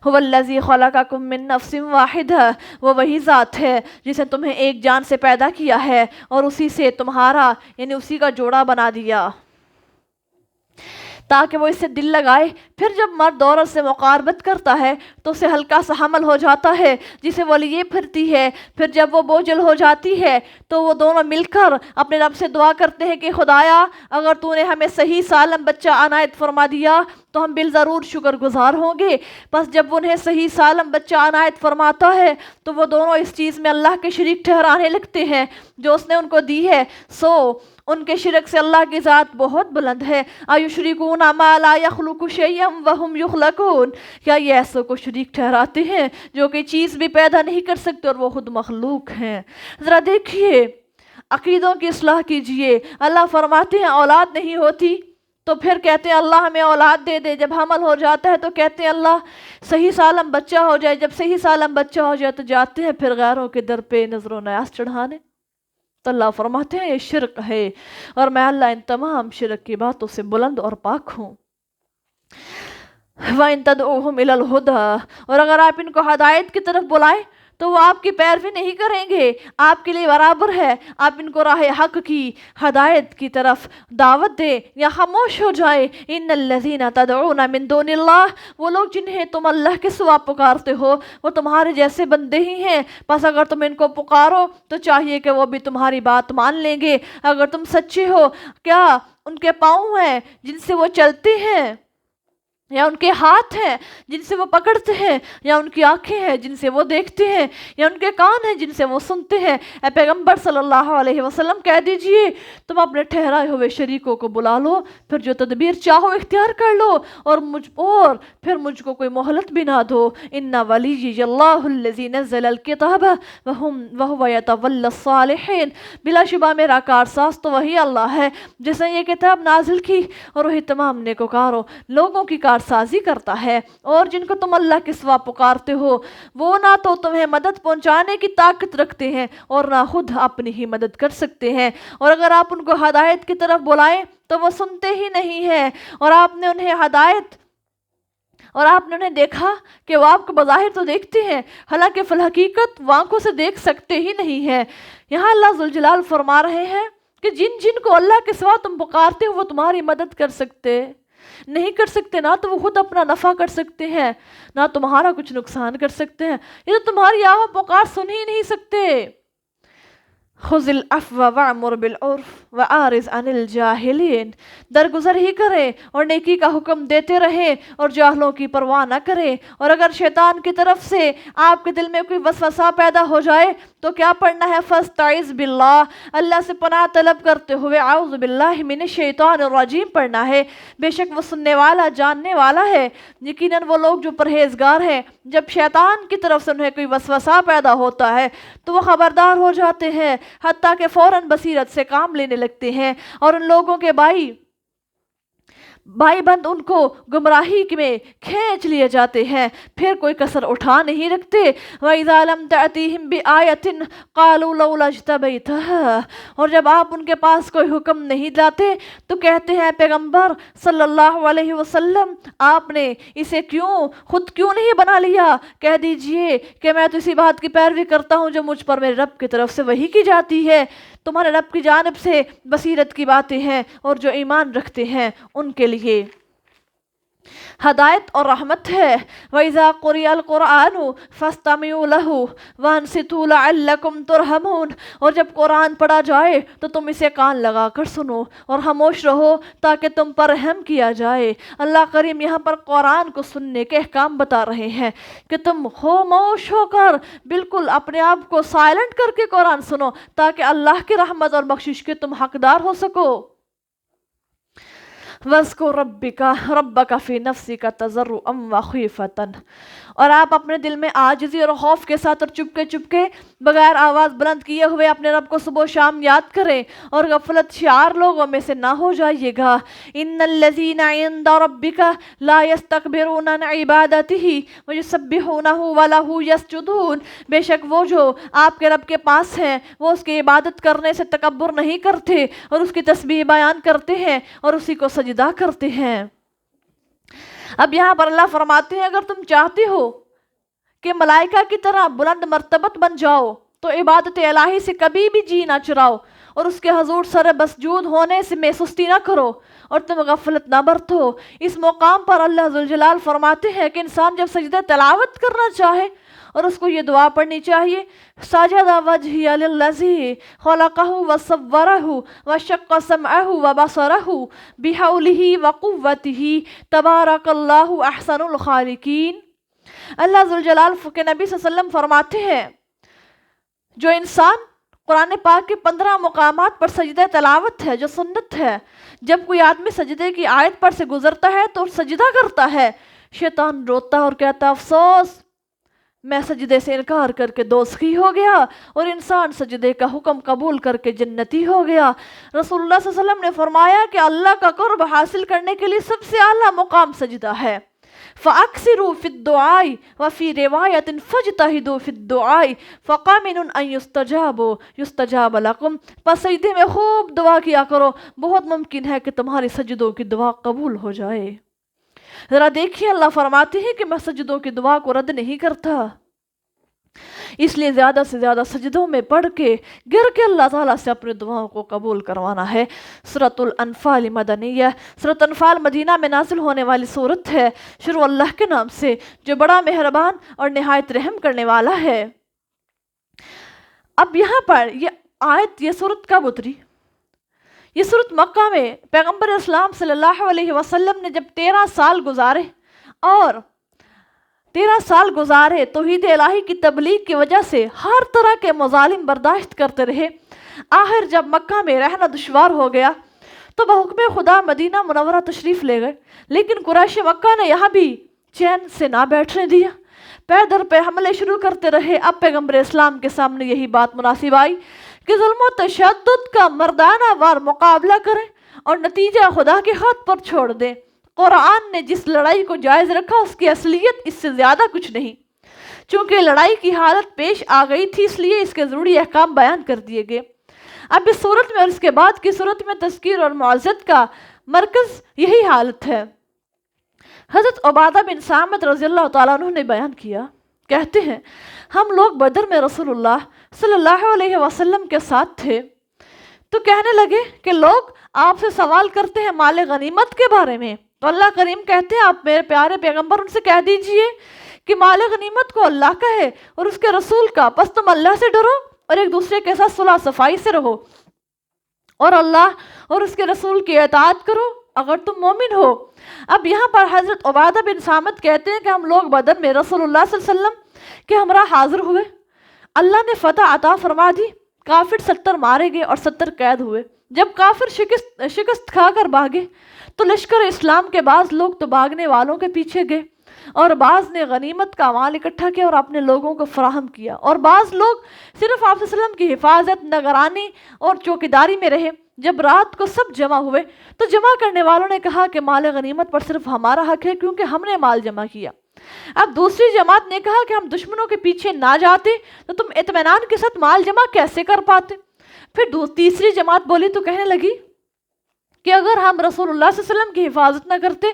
هو الذی خلقکم من نفس واحدہ، وہ وہی ذات ہے جس نے تمہیں ایک جان سے پیدا کیا ہے اور اسی سے تمہارا یعنی اسی کا جوڑا بنا دیا تاکہ وہ اس سے دل لگائے۔ پھر جب مرد عورت سے مقاربت کرتا ہے تو اسے ہلکا سا حمل ہو جاتا ہے جسے وہ لیے پھرتی ہے، پھر جب وہ بوجھل ہو جاتی ہے تو وہ دونوں مل کر اپنے رب سے دعا کرتے ہیں کہ خدایا اگر تو نے ہمیں صحیح سالم بچہ عنایت فرما دیا تو ہم بالضرور شکر گزار ہوں گے۔ پس جب انہیں صحیح سالم بچہ عنایت فرماتا ہے تو وہ دونوں اس چیز میں اللہ کے شریک ٹھہرانے لگتے ہیں جو اس نے ان کو دی ہے، سو ان کے شرک سے اللہ کی ذات بہت بلند ہے۔ ایشرکون ما لا یخلق شیئا وہم یخلقون، کیا یہ ایسوں کو شریک ٹھہراتے ہیں جو کہ چیز بھی پیدا نہیں کر سکتے اور وہ خود مخلوق ہیں۔ ذرا دیکھیے، عقیدوں کی اصلاح کیجئے۔ اللہ فرماتے ہیں اولاد نہیں ہوتی تو پھر کہتے ہیں اللہ ہمیں اولاد دے دے، جب حمل ہو جاتا ہے تو کہتے ہیں اللہ صحیح سالم بچہ ہو جائے، جب صحیح سالم بچہ ہو جائے تو جاتے ہیں پھر غیروں کے در پہ نظر و نیاز چڑھانے۔ تو اللہ فرماتے ہیں یہ شرک ہے اور میں اللہ ان تمام شرک کی باتوں سے بلند اور پاک ہوں۔ وَإِن تَدْعُوهُمْ إِلَى الْهُدَىٰ، اور اگر آپ ان کو ہدایت کی طرف بلائیں تو وہ آپ کی پیروی نہیں کریں گے، آپ کے لیے برابر ہے آپ ان کو راہ حق کی ہدایت کی طرف دعوت دیں یا خاموش ہو جائے۔ ان الذین تدعون من دون اللہ، وہ لوگ جنہیں تم اللہ کے سوا پکارتے ہو وہ تمہارے جیسے بندے ہی ہیں، پس اگر تم ان کو پکارو تو چاہیے کہ وہ بھی تمہاری بات مان لیں گے۔ اگر تم سچے ہو، کیا ان کے پاؤں ہیں جن سے وہ چلتے ہیں، یا ان کے ہاتھ ہیں جن سے وہ پکڑتے ہیں، یا ان کی آنکھیں ہیں جن سے وہ دیکھتے ہیں، یا ان کے کان ہیں جن سے وہ سنتے ہیں؟ اے پیغمبر صلی اللہ علیہ وسلم کہہ دیجئے تم اپنے ٹھہرائے ہوئے شریکوں کو بلا لو، پھر جو تدبیر چاہو اختیار کر لو، اور پھر مجھ کو کوئی مہلت بھی نہ دو۔ ان ولی اللہ الذی نزل الکتاب وہو یتولی الصالحین، بلا شبہ میرا کارساز تو وہی اللہ ہے جس نے یہ کتاب نازل کی، اور وہی تمام نیکوکاروں لوگوں کی سازی کرتا ہے۔ اور جن کو تم اللہ کے سوا پکارتے ہو وہ نہ تو تمہیں مدد پہنچانے کی طاقت رکھتے ہیں اور نہ خود اپنی ہی مدد کر سکتے ہیں، اور اگر آپ ان کو ہدایت کی طرف بلائیں تو وہ سنتے ہی نہیں ہیں، اور آپ نے انہیں دیکھا کہ وہ آپ کو بظاہر تو دیکھتے ہیں حالانکہ فی الحقیقت وہ آنکھوں سے دیکھ سکتے ہی نہیں ہیں۔ یہاں اللہ ذوالجلال فرما رہے ہیں کہ جن کو اللہ کے سوا تم پکارتے ہو وہ تمہاری مدد کر سکتے نہیں کر سکتے، نہ تو وہ خود اپنا نفع کر سکتے ہیں نہ تمہارا کچھ نقصان کر سکتے ہیں، یہ تو تمہاری آواز پکار سن ہی نہیں سکتے۔ خذ العفو وامر بالعرف واعرض عن الجاہلین، درگزر ہی کریں اور نیکی کا حکم دیتے رہیں اور جاہلوں کی پرواہ نہ کریں۔ اور اگر شیطان کی طرف سے آپ کے دل میں کوئی وسوسہ پیدا ہو جائے تو کیا پڑھنا ہے؟ فاستعذ باللہ، اللہ سے پناہ طلب کرتے ہوئے اعوذ باللہ من الشیطان الرجیم پڑھنا ہے۔ بے شک وہ سننے والا جاننے والا ہے۔ یقیناً وہ لوگ جو پرہیزگار ہیں جب شیطان کی طرف سے انہیں کوئی وسوسہ پیدا ہوتا ہے تو وہ خبردار ہو جاتے ہیں، حتیٰ کہ فوراً بصیرت سے کام لینے لگتے ہیں، اور ان لوگوں کے بھائی بند ان کو گمراہی میں کھینچ لیے جاتے ہیں، پھر کوئی کسر اٹھا نہیں رکھتے۔ وَإِذَا لَمْ تَأْتِهِمْ بِآيَةٍ قَالُوا لَوْلَا اجْتَبَيْتَهَا، اور جب آپ ان کے پاس کوئی حکم نہیں لاتے تو کہتے ہیں پیغمبر صلی اللہ علیہ وسلم آپ نے اسے خود کیوں نہیں بنا لیا؟ کہہ دیجئے کہ میں تو اسی بات کی پیروی کرتا ہوں جو مجھ پر میرے رب کی طرف سے وحی کی جاتی ہے، تمہارے رب کی جانب سے بصیرت کی باتیں ہیں، اور جو ایمان رکھتے ہیں ان کے لیے ہدایت اور رحمت ہے۔ وَإِذَا قُرِئَ الْقُرْآنُ فَاسْتَمِعُوا لَهُ وَأَنصِتُوا لَعَلَّكُمْ تُرْحَمُونَ، اور جب قرآن پڑھا جائے تو تم اسے کان لگا کر سنو اور خاموش رہو تاکہ تم پر رحم کیا جائے۔ اللہ کریم یہاں پر قرآن کو سننے کے احکام بتا رہے ہیں کہ تم خاموش ہو کر بالکل اپنے آپ کو سائلنٹ کر کے قرآن سنو تاکہ اللہ کی رحمت اور بخشش کے تم حقدار ہو سکو۔ وَاذْكُرْ رَبَّكَ فِي نَفْسِكَ تَضَرُّعًا وَخِيفَةً، اور آپ اپنے دل میں عاجزی اور خوف کے ساتھ اور چپکے بغیر آواز بلند کیے ہوئے اپنے رب کو صبح و شام یاد کریں، اور غفلت شعار لوگوں میں سے نہ ہو جائیے گا۔ إِنَّ الَّذِينَ عِندَ رَبِّكَ لَا يَسْتَكْبِرُونَ عَنْ عِبَادَتِهِ وَيُسَبِّحُونَهُ وَلَهُ يَسْجُدُونَ، بے شک وہ جو آپ کے رب کے پاس ہیں وہ اس کی عبادت کرنے سے تکبر نہیں کرتے اور اس کی تسبیح بیان کرتے ہیں اور اسی کو سجدہ کرتے ہیں۔ اب یہاں پر اللہ فرماتے ہیں اگر تم چاہتے ہو کہ ملائکہ کی طرح بلند مرتبت بن جاؤ تو عبادت الہی سے کبھی بھی جی نہ چراؤ، اور اس کے حضور سر مسجود ہونے سے میں سستی نہ کرو اور تم غفلت نہ برتو۔ اس مقام پر اللہ ذوالجلال فرماتے ہیں کہ انسان جب سجدہ تلاوت کرنا چاہے اور اس کو یہ دعا پڑھنی چاہیے، سجد وجہی للذی خلقہ وصورہ وشق سمعہ وبصرہ بحولہ وقوتہ تبارک اللہ احسن الخالقین۔ اللہ ذوالجلال کے نبی صلی اللہ علیہ وسلم فرماتے ہیں جو انسان قرآن پاک کے 15 مقامات پر سجدہ تلاوت ہے جو سنت ہے، جب کوئی آدمی سجدے کی آیت پر سے گزرتا ہے تو سجدہ کرتا ہے، شیطان روتا اور کہتا افسوس میں سجدے سے انکار کر کے دوزخی ہو گیا، اور انسان سجدے کا حکم قبول کر کے جنتی ہو گیا۔ رسول اللہ صلی اللہ علیہ وسلم نے فرمایا کہ اللہ کا قرب حاصل کرنے کے لیے سب سے اعلیٰ مقام سجدہ ہے۔ فَأَكْثِرُوا فِي الدُّعَاءِ وَفِي رِوَایَةٍ فَاجْتَهِدُوا فِي الدُّعَاءِ فَقَامِنٌ أَن يُسْتَجَابَ لَكُمْ، پس سجدے میں خوب دعا کیا کرو، بہت ممکن ہے کہ تمہاری سجدوں کی دعا قبول ہو جائے۔ ذرا دیکھیے اللہ فرماتے ہیں کہ میں سجدوں کی دعا کو رد نہیں کرتا۔ اس لیے زیادہ سے زیادہ سجدوں میں پڑھ کے گر کے اللہ تعالیٰ سے اپنے دعاؤں کو قبول کروانا ہے۔ سورۃ الانفال مدنیہ، سورۃ انفال مدینہ میں نازل ہونے والی سورت ہے۔ شروع اللہ کے نام سے جو بڑا مہربان اور نہایت رحم کرنے والا ہے۔ اب یہاں پر یہ سورت کب اتری؟ یہ سورت مکہ میں پیغمبر اسلام صلی اللہ علیہ وسلم نے جب 13 سال گزارے توحید الہی کی تبلیغ کی وجہ سے ہر طرح کے مظالم برداشت کرتے رہے۔ آخر جب مکہ میں رہنا دشوار ہو گیا تو بحکم خدا مدینہ منورہ تشریف لے گئے، لیکن قریش مکہ نے یہاں بھی چین سے نہ بیٹھنے دیا، پے در پہ حملے شروع کرتے رہے۔ اب پیغمبر اسلام کے سامنے یہی بات مناسب آئی کہ ظلم و تشدد کا مردانہ وار مقابلہ کریں اور نتیجہ خدا کے ہاتھ پر چھوڑ دیں۔ قرآن نے جس لڑائی کو جائز رکھا اس کی اصلیت اس سے زیادہ کچھ نہیں، چونکہ لڑائی کی حالت پیش آ گئی تھی، اس لیے اس کے ضروری احکام بیان کر دیے گئے۔ اب اس صورت میں اور اس کے بعد کی صورت میں تذکیر اور معزت کا مرکز یہی حالت ہے۔ حضرت عبادہ بن صامت رضی اللہ تعالیٰ عنہ نے بیان کیا، کہتے ہیں ہم لوگ بدر میں رسول اللہ صلی اللہ علیہ وسلم کے ساتھ تھے، تو کہنے لگے کہ لوگ آپ سے سوال کرتے ہیں مال غنیمت کے بارے میں، تو اللہ کریم کہتے ہیں آپ میرے پیارے پیغمبر ان سے کہہ دیجئے کہ مال غنیمت کو اللہ کا ہے اور اس کے رسول کا، پس تم اللہ سے ڈرو اور ایک دوسرے کے ساتھ صلح صفائی سے رہو اور اللہ اور اس کے رسول کی اطاعت کرو اگر تم مومن ہو۔ اب یہاں پر حضرت عبادہ بن صامت کہتے ہیں کہ ہم لوگ بدر میں رسول اللہ صلی اللہ علیہ وسلم کے ہمراہ حاضر ہوئے، اللہ نے فتح عطا فرما دی، کافر 70 مارے گئے اور 70 قید ہوئے۔ جب کافر شکست کھا کر بھاگے تو لشکر اسلام کے بعض لوگ تو بھاگنے والوں کے پیچھے گئے اور بعض نے غنیمت کا مال اکٹھا کیا اور اپنے لوگوں کو فراہم کیا، اور بعض لوگ صرف آپ صلی اللہ علیہ وسلم کی حفاظت، نگرانی اور چوکیداری میں رہے۔ جب رات کو سب جمع ہوئے تو جمع کرنے والوں نے کہا کہ مال غنیمت پر صرف ہمارا حق ہے کیونکہ ہم نے مال جمع کیا۔ اب دوسری جماعت نے کہا کہ ہم دشمنوں کے پیچھے نہ جاتے تو تم اطمینان کے ساتھ مال جمع کیسے کر پاتے؟ پھر تیسری جماعت بولی تو کہنے لگی کہ اگر ہم رسول اللہ صلی اللہ علیہ وسلم کی حفاظت نہ کرتے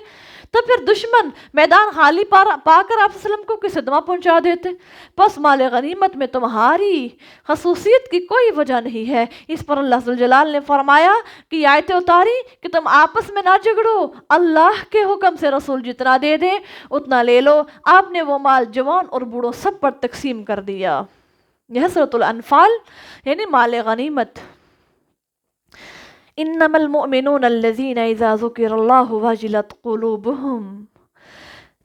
تو پھر دشمن میدان خالی پا کر آپ صلی اللہ علیہ وسلم کو صدمہ پہنچا دیتے، پس مال غنیمت میں تمہاری خصوصیت کی کوئی وجہ نہیں ہے۔ اس پر اللہ ذو الجلال نے فرمایا کہ یہ آیتیں اتاری کہ تم آپس میں نہ جھگڑو، اللہ کے حکم سے رسول جتنا دے دے اتنا لے لو۔ آپ نے وہ مال جوان اور بوڑھوں سب پر تقسیم کر دیا۔ یہ سورۃ الانفال یعنی مال غنیمت۔ انما المؤمنون الذین اذا ذکر اللہ وجلت قلوبہم،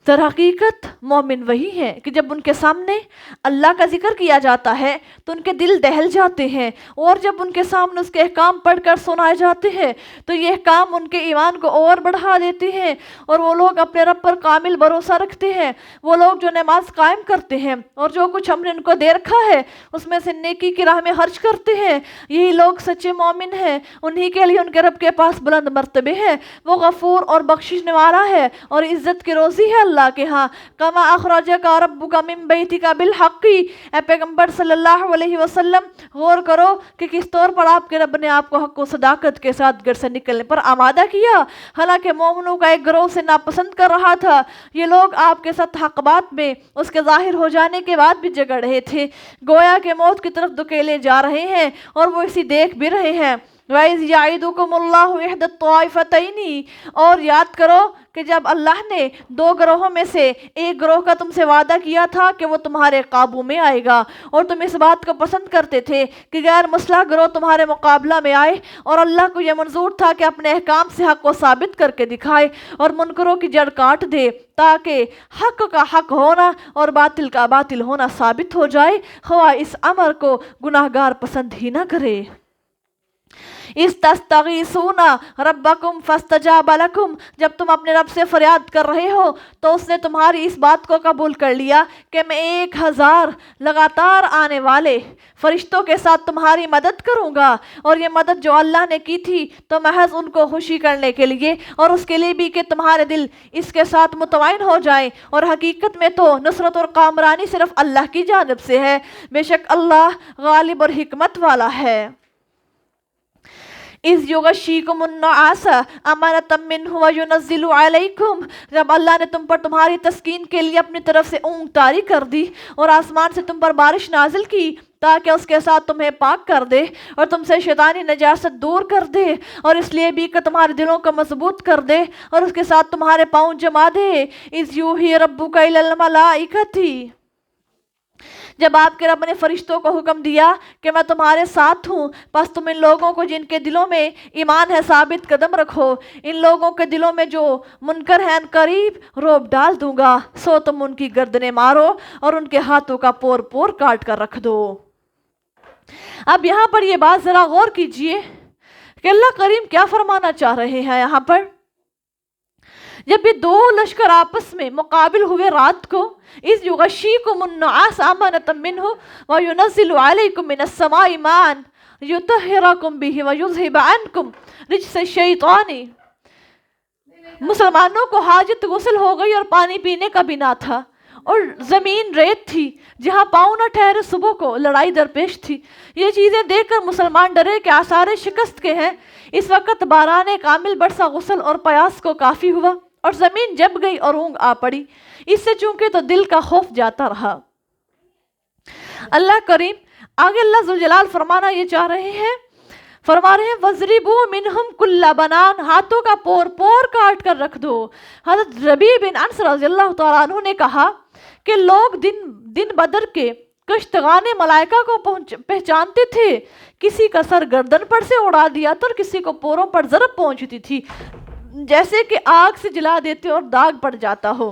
در حقیقت مومن وہی ہیں کہ جب ان کے سامنے اللہ کا ذکر کیا جاتا ہے تو ان کے دل دہل جاتے ہیں، اور جب ان کے سامنے اس کے احکام پڑھ کر سنائے جاتے ہیں تو یہ احکام ان کے ایمان کو اور بڑھا دیتے ہیں، اور وہ لوگ اپنے رب پر کامل بھروسہ رکھتے ہیں۔ وہ لوگ جو نماز قائم کرتے ہیں اور جو کچھ ہم نے ان کو دے رکھا ہے اس میں سے نیکی کی راہ میں خرچ کرتے ہیں، یہی لوگ سچے مومن ہیں۔ انہی کے لیے ان کے رب کے پاس بلند مرتبے ہیں، وہ غفور اور بخشنے والا ہے اور عزت کی روزی ہے اللہ کے ہاں۔ کما اخرجک ربک من بیتک بالحق، اے پیغمبر صلی اللہ علیہ وسلم غور کرو کہ کس طور پر آپ کے رب نے آپ کو حق و صداقت کے ساتھ گھر سے نکلنے پر آمادہ کیا، حالانکہ مومنوں کا ایک گروہ سے ناپسند کر رہا تھا۔ یہ لوگ آپ کے ساتھ حق بات میں اس کے ظاہر ہو جانے کے بعد بھی جھگڑ رہے تھے، گویا کہ موت کی طرف دھکیلے جا رہے ہیں اور وہ اسی دیکھ بھی رہے ہیں۔ وَإِذْ يَعِدُكُمُ اللَّهُ إِحْدَى الطَّائِفَتَيْنِ، اور یاد کرو کہ جب اللہ نے 2 گروہوں میں سے ایک گروہ کا تم سے وعدہ کیا تھا کہ وہ تمہارے قابو میں آئے گا، اور تم اس بات کو پسند کرتے تھے کہ غیر مسلح گروہ تمہارے مقابلہ میں آئے، اور اللہ کو یہ منظور تھا کہ اپنے احکام سے حق کو ثابت کر کے دکھائے اور منکروں کی جڑ کاٹ دے، تاکہ حق کا حق ہونا اور باطل کا باطل ہونا ثابت ہو جائے، خواہ اس امر کو گناہگار پسند ہی نہ کرے۔ استغیثون ربکم فاستجاب لکم، جب تم اپنے رب سے فریاد کر رہے ہو تو اس نے تمہاری اس بات کو قبول کر لیا کہ میں 1000 لگاتار آنے والے فرشتوں کے ساتھ تمہاری مدد کروں گا، اور یہ مدد جو اللہ نے کی تھی تو محض ان کو خوشی کرنے کے لیے اور اس کے لیے بھی کہ تمہارے دل اس کے ساتھ مطمئن ہو جائیں، اور حقیقت میں تو نصرت اور کامرانی صرف اللہ کی جانب سے ہے، بے شک اللہ غالب اور حکمت والا ہے۔ اِذْ یغشیکم النعاس امانۃ منہ وینزل علیکم، جب اللہ نے تم پر تمہاری تسکین کے لیے اپنی طرف سے اونگ طاری کر دی اور آسمان سے تم پر بارش نازل کی تاکہ اس کے ساتھ تمہیں پاک کر دے اور تم سے شیطانی نجاست دور کر دے، اور اس لیے بھی کہ تمہارے دلوں کو مضبوط کر دے اور اس کے ساتھ تمہارے پاؤں جما دے۔ اِذْ یوحی ربک الی الملائکۃ، جب آپ کے رب نے فرشتوں کو حکم دیا کہ میں تمہارے ساتھ ہوں، پس تم ان لوگوں کو جن کے دلوں میں ایمان ہے ثابت قدم رکھو، ان لوگوں کے دلوں میں جو منکر ہیں قریب روب ڈال دوں گا، سو تم ان کی گردنیں مارو اور ان کے ہاتھوں کا پور پور کاٹ کر رکھ دو۔ اب یہاں پر یہ بات ذرا غور کیجئے کہ اللہ کریم کیا فرمانا چاہ رہے ہیں یہاں پر۔ جب یہ دو لشکر آپس میں مقابل ہوئے رات کو، اِذْ یغشیکم النعاس امانۃ منہ وینزل علیکم من السماء ماء یطہرکم بہ ویذہب عنکم رجس الشیطان، مسلمانوں کو حاجت غسل ہو گئی اور پانی پینے کا بھی نہ تھا، اور زمین ریت تھی جہاں پاؤں نہ ٹھہرے، صبح کو لڑائی درپیش تھی۔ یہ چیزیں دیکھ کر مسلمان ڈرے کہ آثار شکست کے ہیں۔ اس وقت باران کامل برسا، غسل اور پیاس کو کافی ہوا اور زمین جب گئی اور اونگ آ پڑی۔ اس سے چونکہ تو دل کا خوف جاتا رہا۔ اللہ کریم آگے اللہ ذوالجلال فرمانا یہ چاہ رہے ہیں، فرما رہے ہیں وَضْرِبُوا مِنْهُمْ كُلَّ بَنَانٍ، ہاتھوں کا پور پور کاٹ کر رکھ دو۔ حضرت ربیع بن انس رضی اللہ تعالیٰ عنہ نے کہا کہ لوگ دن بدر کے کشتگان ملائکہ کو پہچانتے تھے، کسی کا سر گردن پر سے اڑا دیا تو اور کسی کو پوروں پر ضرب پہنچتی تھی، جیسے کہ آگ سے جلا دیتے اور داغ پڑ جاتا ہو۔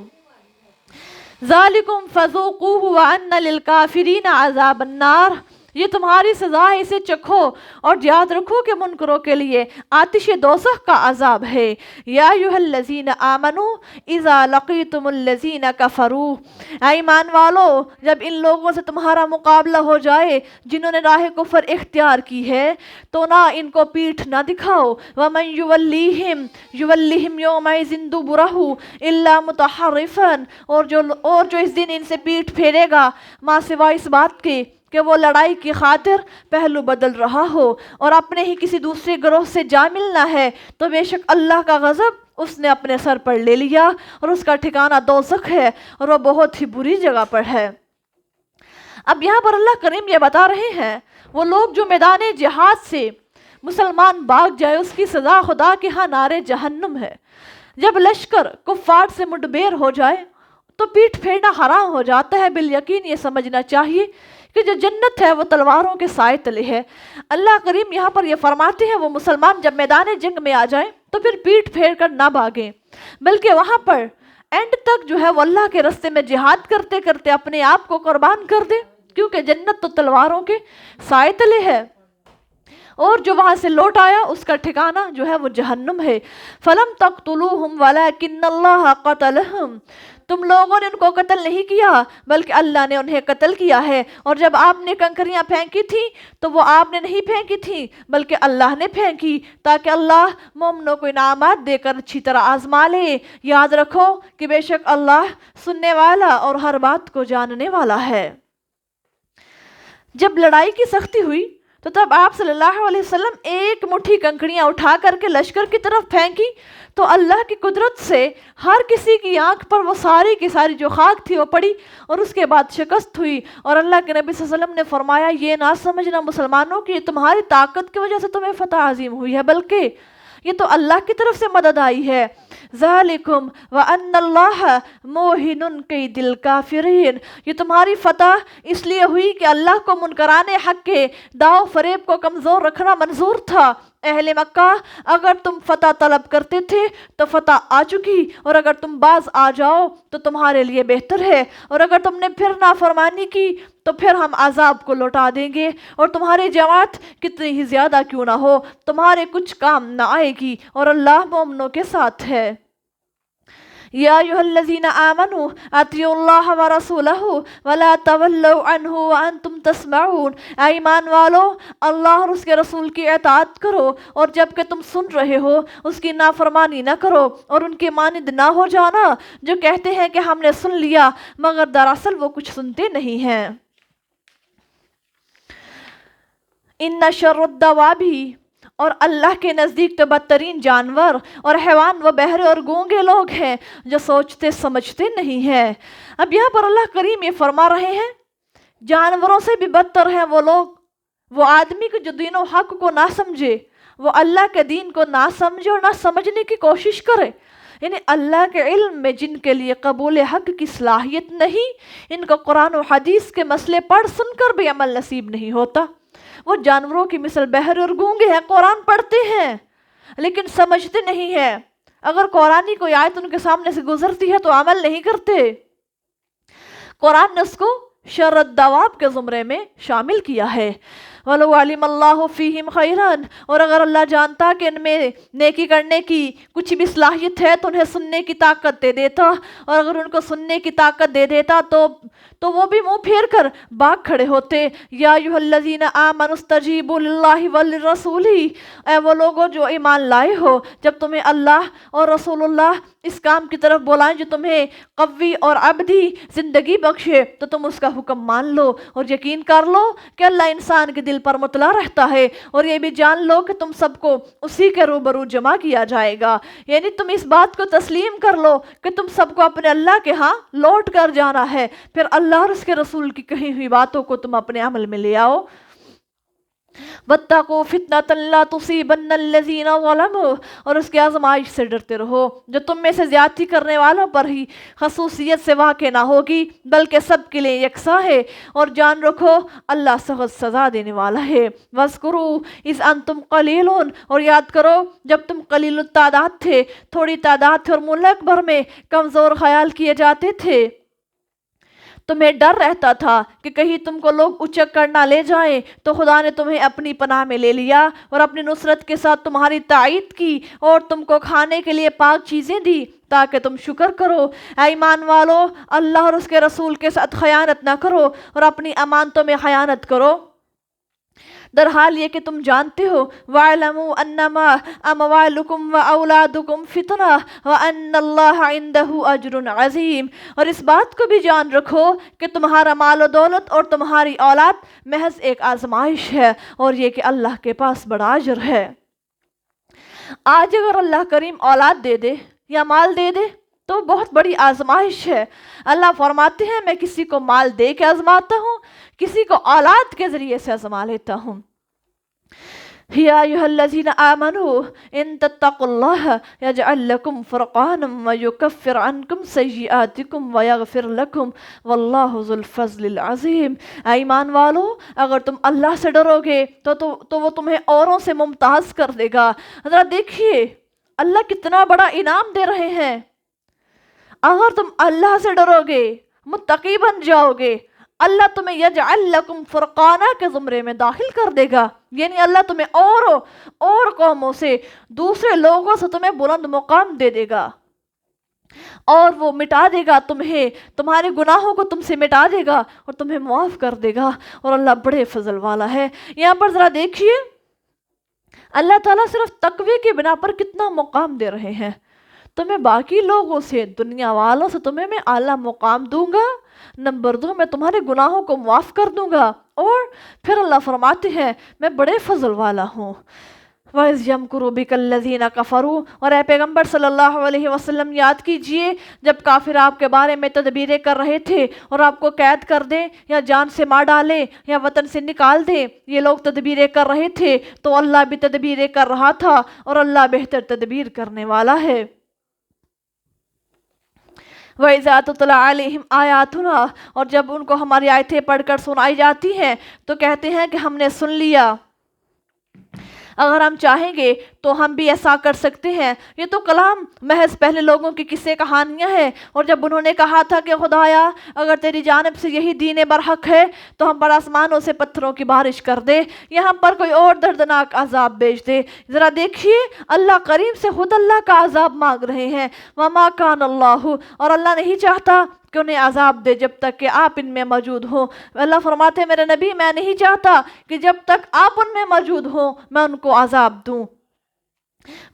ذالکم فذوقوہ وان للکافرین عذاب النار، یہ تمہاری سزا ہے، اسے چکھو اور یاد رکھو کہ منکروں کے لیے آتش دوزخ کا عذاب ہے۔ یا ایھا الذین آمنوا اذا لقیتم الذین کفروا، اے ایمان والو جب ان لوگوں سے تمہارا مقابلہ ہو جائے جنہوں نے راہ کفر اختیار کی ہے تو نہ ان کو پیٹھ نہ دکھاؤ۔ ومن یولیہم یومئذ دبرہ الا متحرفا، اور جو اس دن ان سے پیٹھ پھیرے گا ماں سوائے اس بات کے کہ وہ لڑائی کی خاطر پہلو بدل رہا ہو اور اپنے ہی کسی دوسرے گروہ سے جا ملنا ہے، تو بے شک اللہ کا غضب اس نے اپنے سر پر لے لیا اور اس کا ٹھکانہ دوزخ ہے اور وہ بہت ہی بری جگہ پر ہے۔ اب یہاں پر اللہ کریم یہ بتا رہے ہیں وہ لوگ جو میدان جہاد سے مسلمان بھاگ جائے اس کی سزا خدا کے ہاں نار جہنم ہے۔ جب لشکر کفار سے مڈبیر ہو جائے تو پیٹھ پھیرنا حرام ہو جاتا ہے۔ بالیقین یہ سمجھنا چاہیے کہ جو جنت ہے وہ تلواروں کے سائے تلے ہے۔ اللہ کریم یہاں پر یہ فرماتے ہیں وہ مسلمان جب میدان جنگ میں آ جائیں تو پھر پیٹھ پھیر کر نہ بھاگیں، بلکہ وہاں پر اینڈ تک جو ہے وہ اللہ کے راستے میں جہاد کرتے کرتے اپنے آپ کو قربان کر دے، کیونکہ جنت تو تلواروں کے سائے تلے ہے، اور جو وہاں سے لوٹ آیا اس کا ٹھکانہ جو ہے وہ جہنم ہے۔ فَلَمْ تَقْتُلُوهُمْ وَلَكِنَّ اللَّهَ قَتَلَهُمْ، تم لوگوں نے ان کو قتل نہیں کیا بلکہ اللہ نے انہیں قتل کیا ہے، اور جب آپ نے کنکریاں پھینکی تھی تو وہ آپ نے نہیں پھینکی تھی بلکہ اللہ نے پھینکی، تاکہ اللہ مومنوں کو انعامات دے کر اچھی طرح آزما لے۔ یاد رکھو کہ بے شک اللہ سننے والا اور ہر بات کو جاننے والا ہے۔ جب لڑائی کی سختی ہوئی تو تب آپ صلی اللہ علیہ وسلم ایک مٹھی کنکریاں اٹھا کر کے لشکر کی طرف پھینکی تو اللہ کی قدرت سے ہر کسی کی آنکھ پر وہ ساری کی ساری جو خاک تھی وہ پڑی اور اس کے بعد شکست ہوئی۔ اور اللہ کے نبی صلی اللہ علیہ وسلم نے فرمایا یہ نہ سمجھنا مسلمانوں کی تمہاری طاقت کی وجہ سے تمہیں فتح عظیم ہوئی ہے، بلکہ یہ تو اللہ کی طرف سے مدد آئی ہے۔ ذالکم وان اللہ موہن کید الکافرین، یہ تمہاری فتح اس لیے ہوئی کہ اللہ کو منکران حق کے داؤ فریب کو کمزور رکھنا منظور تھا۔ اہل مکہ اگر تم فتح طلب کرتے تھے تو فتح آ چکی، اور اگر تم باز آ جاؤ تو تمہارے لیے بہتر ہے، اور اگر تم نے پھر نافرمانی کی تو پھر ہم عذاب کو لوٹا دیں گے، اور تمہاری جماعت کتنی ہی زیادہ کیوں نہ ہو تمہارے کچھ کام نہ آئے گی، اور اللہ مومنوں کے ساتھ ہے۔ یا ایھا الذین آمنوا اطیعوا اللہ ورسولہ ولا تولوا عنہ وانتم تسمعون، اے ایمان والو اللہ اور اس کے رسول کی اطاعت کرو اور جب کہ تم سن رہے ہو اس کی نافرمانی نہ کرو، اور ان کے مانند نہ ہو جانا جو کہتے ہیں کہ ہم نے سن لیا مگر دراصل وہ کچھ سنتے نہیں ہیں۔ ان شر الدواب، اور اللہ کے نزدیک تو بدترین جانور اور حیوان وہ بہرے اور گونگے لوگ ہیں جو سوچتے سمجھتے نہیں ہیں۔ اب یہاں پر اللہ کریم یہ فرما رہے ہیں جانوروں سے بھی بدتر ہیں وہ لوگ، وہ آدمی کو جو دین و حق کو نہ سمجھے، وہ اللہ کے دین کو نہ سمجھے اور نہ سمجھنے کی کوشش کرے۔ یعنی اللہ کے علم میں جن کے لیے قبول حق کی صلاحیت نہیں، ان کو قرآن و حدیث کے مسئلے پڑھ سن کر بھی عمل نصیب نہیں ہوتا۔ وہ جانوروں کی مثل بہرے اور گونگے ہیں، قرآن پڑھتے ہیں لیکن سمجھتے نہیں ہیں۔ اگر قرآنی کوئی آیت ان کے سامنے سے گزرتی ہے تو عمل نہیں کرتے۔ قرآن نے اس کو شر الدواب کے زمرے میں شامل کیا ہے۔ وَلَوْ عَلِمَ اللَّهُ فِيهِمْ خَيْرًا، اور اگر اللہ جانتا کہ ان میں نیکی کرنے کی کچھ بھی صلاحیت ہے تو انہیں سننے کی طاقت دے دیتا، اور اگر ان کو سننے کی طاقت دے دیتا تو وہ بھی منہ پھیر کر بھاگ کھڑے ہوتے۔ یا ایھا الذین آمنوا استجیبوا للہ وللرسول، اے وہ لوگوں جو ایمان لائے ہو، جب تمہیں اللہ اور رسول اللہ اس کام کی طرف بلائیں جو تمہیں قوی اور ابدی زندگی بخشے تو تم اس کا حکم مان لو، اور یقین کر لو کہ اللہ انسان کے دل پر مطلع رہتا ہے، اور یہ بھی جان لو کہ تم سب کو اسی کے روبرو جمع کیا جائے گا۔ یعنی تم اس بات کو تسلیم کر لو کہ تم سب کو اپنے اللہ کے ہاں لوٹ کر جانا ہے، پھر اللہ اور اس کے رسول کی کہی ہوئی باتوں کو تم اپنے عمل میں لے آؤ۔ وَاتَّقُوا فِتْنَةً لَا تُصِيبَنَّ الَّذِينَ ظَلَمُوا، اور اس کی آزمائش سے ڈرتے رہو جو تم میں سے زیادتی کرنے والوں پر ہی خصوصیت سے واقع نہ ہوگی بلکہ سب کے لیے یکساں ہے، اور جان رکھو اللہ سخت سزا دینے والا ہے۔ وَاذْكُرُوا إِذْ أَنْتُمْ قَلِيلٌ، اور یاد کرو جب تم قلیل التعداد تھے، تھوڑی تعداد تھے اور ملک بھر میں کمزور خیال کیے جاتے تھے، تمہیں ڈر رہتا تھا کہ کہیں تم کو لوگ اچک کر نہ لے جائیں، تو خدا نے تمہیں اپنی پناہ میں لے لیا اور اپنی نصرت کے ساتھ تمہاری تائید کی، اور تم کو کھانے کے لیے پاک چیزیں دی تاکہ تم شکر کرو۔ اے ایمان والو، اللہ اور اس کے رسول کے ساتھ خیانت نہ کرو اور اپنی امانتوں میں خیانت کرو، در حال یہ کہ تم جانتے ہو وَاعْلَمُوا أَنَّمَا أَمْوَالُكُمْ وَأَوْلَادُكُمْ فِتْنَةٌ وَأَنَّ اللَّهَ عِندَهُ أَجْرٌ عَظِيمٌ، اور اس بات کو بھی جان رکھو کہ تمہارا مال و دولت اور تمہاری اولاد محض ایک آزمائش ہے، اور یہ کہ اللہ کے پاس بڑا اجر ہے۔ آج اگر اللہ کریم اولاد دے دے یا مال دے دے تو بہت بڑی آزمائش ہے۔ اللہ فرماتے ہیں میں کسی کو مال دے کے آزماتا ہوں، کسی کو اولاد کے ذریعے سے آزما لیتا ہوں۔ یا ایھا الذین آمنوا ان تتقوا اللہ یجعل لکم فرقانا ویکفر عنکم سیئاتکم ویغفر لکم واللہ ذو الفضل العظیم۔ اے ایمان والو، اگر تم اللہ سے ڈرو گے تو وہ تمہیں اوروں سے ممتاز کر دے گا۔ ذرا دیکھیے اللہ کتنا بڑا انعام دے رہے ہیں۔ اگر تم اللہ سے ڈرو گے، متقی بن جاؤ گے، اللہ تمہیں یجعل لکم فرقانہ کے زمرے میں داخل کر دے گا، یعنی اللہ تمہیں اور قوموں سے، دوسرے لوگوں سے تمہیں بلند مقام دے دے گا، اور وہ مٹا دے گا تمہیں، تمہارے گناہوں کو تم سے مٹا دے گا اور تمہیں معاف کر دے گا، اور اللہ بڑے فضل والا ہے۔ یہاں پر ذرا دیکھیے اللہ تعالیٰ صرف تقوی کی بنا پر کتنا مقام دے رہے ہیں۔ تمہیں باقی لوگوں سے، دنیا والوں سے تمہیں میں اعلیٰ مقام دوں گا، نمبر 2 میں تمہارے گناہوں کو معاف کر دوں گا، اور پھر اللہ فرماتے ہیں میں بڑے فضل والا ہوں۔ وَإِذْ يَمْكُرُ بِكَ الَّذِينَ كَفَرُوا، اور اے پیغمبر صلی اللہ علیہ وسلم یاد کیجئے جب کافر آپ کے بارے میں تدبیریں کر رہے تھے اور آپ کو قید کر دیں یا جان سے مار ڈالیں یا وطن سے نکال دیں، یہ لوگ تدبیریں کر رہے تھے تو اللہ بھی تدبیریں کر رہا تھا، اور اللہ بہتر تدبیر کرنے والا ہے۔ وَإِذَا تُتْلَىٰ عَلَيْهِمْ آيَاتُنَا، اور جب ان کو ہماری آیتیں پڑھ کر سنائی جاتی ہیں تو کہتے ہیں کہ ہم نے سن لیا، اگر ہم چاہیں گے تو ہم بھی ایسا کر سکتے ہیں۔ یہ تو کلام محض پہلے لوگوں کی قصے کہانیاں ہیں، اور جب انہوں نے کہا تھا کہ خدایا اگر تیری جانب سے یہی دین برحق ہے تو ہم پر آسمانوں سے پتھروں کی بارش کر دے، یہاں پر کوئی اور دردناک عذاب بھیج دے۔ ذرا دیکھیے اللہ کریم سے خود اللہ کا عذاب مانگ رہے ہیں۔ وما کان اللہ، اور اللہ نہیں چاہتا کہ انہیں عذاب دے جب تک کہ آپ ان میں موجود ہوں۔ اللہ فرماتے ہیں میرے نبی میں نہیں چاہتا کہ جب تک آپ ان میں موجود ہوں میں ان کو عذاب دوں۔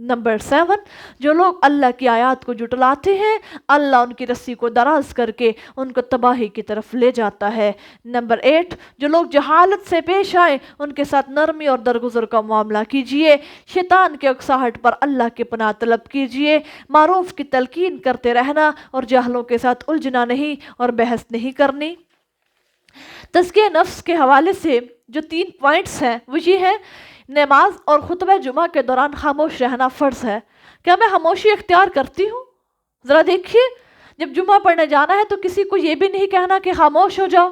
نمبر 7، جو لوگ اللہ کی آیات کو جھٹلاتے ہیں اللہ ان کی رسی کو دراز کر کے ان کو تباہی کی طرف لے جاتا ہے۔ نمبر 8، جو لوگ جہالت سے پیش آئے ان کے ساتھ نرمی اور درگزر کا معاملہ کیجئے، شیطان کے اکساہٹ پر اللہ کی پناہ طلب کیجئے، معروف کی تلقین کرتے رہنا اور جاہلوں کے ساتھ الجھنا نہیں اور بحث نہیں کرنی۔ تزکیہ نفس کے حوالے سے جو 3 پوائنٹس ہیں وہ یہ ہے: نماز اور خطبہ جمعہ کے دوران خاموش رہنا فرض ہے۔ کیا میں خاموشی اختیار کرتی ہوں؟ ذرا دیکھیے، جب جمعہ پڑھنے جانا ہے تو کسی کو یہ بھی نہیں کہنا کہ خاموش ہو جاؤ،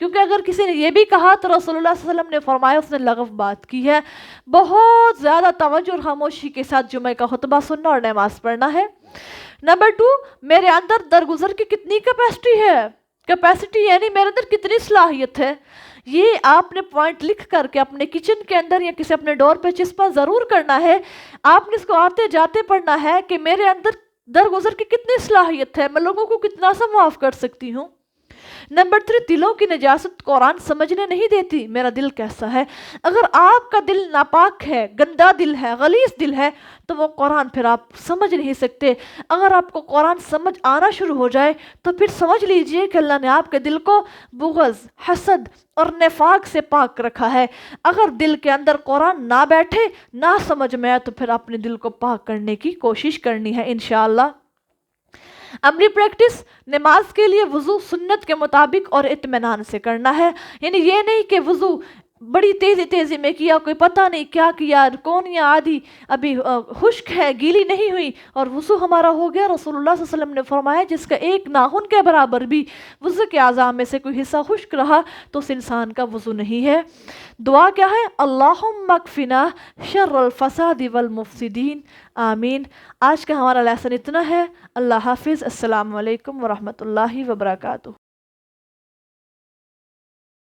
کیونکہ اگر کسی نے یہ بھی کہا تو رسول اللہ صلی اللہ علیہ وسلم نے فرمایا اس نے لغو بات کی ہے۔ بہت زیادہ توجہ اور خاموشی کے ساتھ جمعہ کا خطبہ سننا اور نماز پڑھنا ہے۔ نمبر 2، میرے اندر درگزر کی کتنی کیپیسٹی ہے؟ کیپیسٹی یعنی میرے اندر کتنی صلاحیت ہے۔ یہ آپ نے پوائنٹ لکھ کر کے اپنے کچن کے اندر یا کسی اپنے ڈور پہ چسپاں ضرور کرنا ہے۔ آپ نے اس کو آتے جاتے پڑھنا ہے کہ میرے اندر درگزر کی کتنی صلاحیت ہے، میں لوگوں کو کتنا سا معاف کر سکتی ہوں۔ نمبر 3، دلوں کی نجاست قرآن سمجھنے نہیں دیتی میرا دل کیسا ہے۔ اگر آپ کا دل ناپاک ہے، گندا دل ہے، غلیظ دل ہے تو وہ قرآن پھر آپ سمجھ نہیں سکتے۔ اگر آپ کو قرآن سمجھ آنا شروع ہو جائے تو پھر سمجھ لیجئے کہ اللہ نے آپ کے دل کو بغض، حسد اور نفاق سے پاک رکھا ہے۔ اگر دل کے اندر قرآن نہ بیٹھے، نہ سمجھ میں آئے تو پھر اپنے دل کو پاک کرنے کی کوشش کرنی ہے انشاءاللہ۔ عملی پریکٹس، نماز کے لیے وضو سنت کے مطابق اور اطمینان سے کرنا ہے، یعنی یہ نہیں کہ وضو بڑی تیزی میں کیا، کوئی پتہ نہیں کیا کیا، کون یا آدھی ابھی خشک ہے، گیلی نہیں ہوئی اور وضو ہمارا ہو گیا۔ رسول اللہ صلی اللہ علیہ وسلم نے فرمایا جس کا ایک ناخن کے برابر بھی وضو کے اعضاء میں سے کوئی حصہ خشک رہا تو اس انسان کا وضو نہیں ہے۔ دعا کیا ہے؟ اللہم اکفنا شر الفساد والمفسدین، آمین۔ آج کا ہمارا لیسن اتنا ہے۔ اللہ حافظ۔ السلام علیکم ورحمۃ اللہ وبرکاتہ۔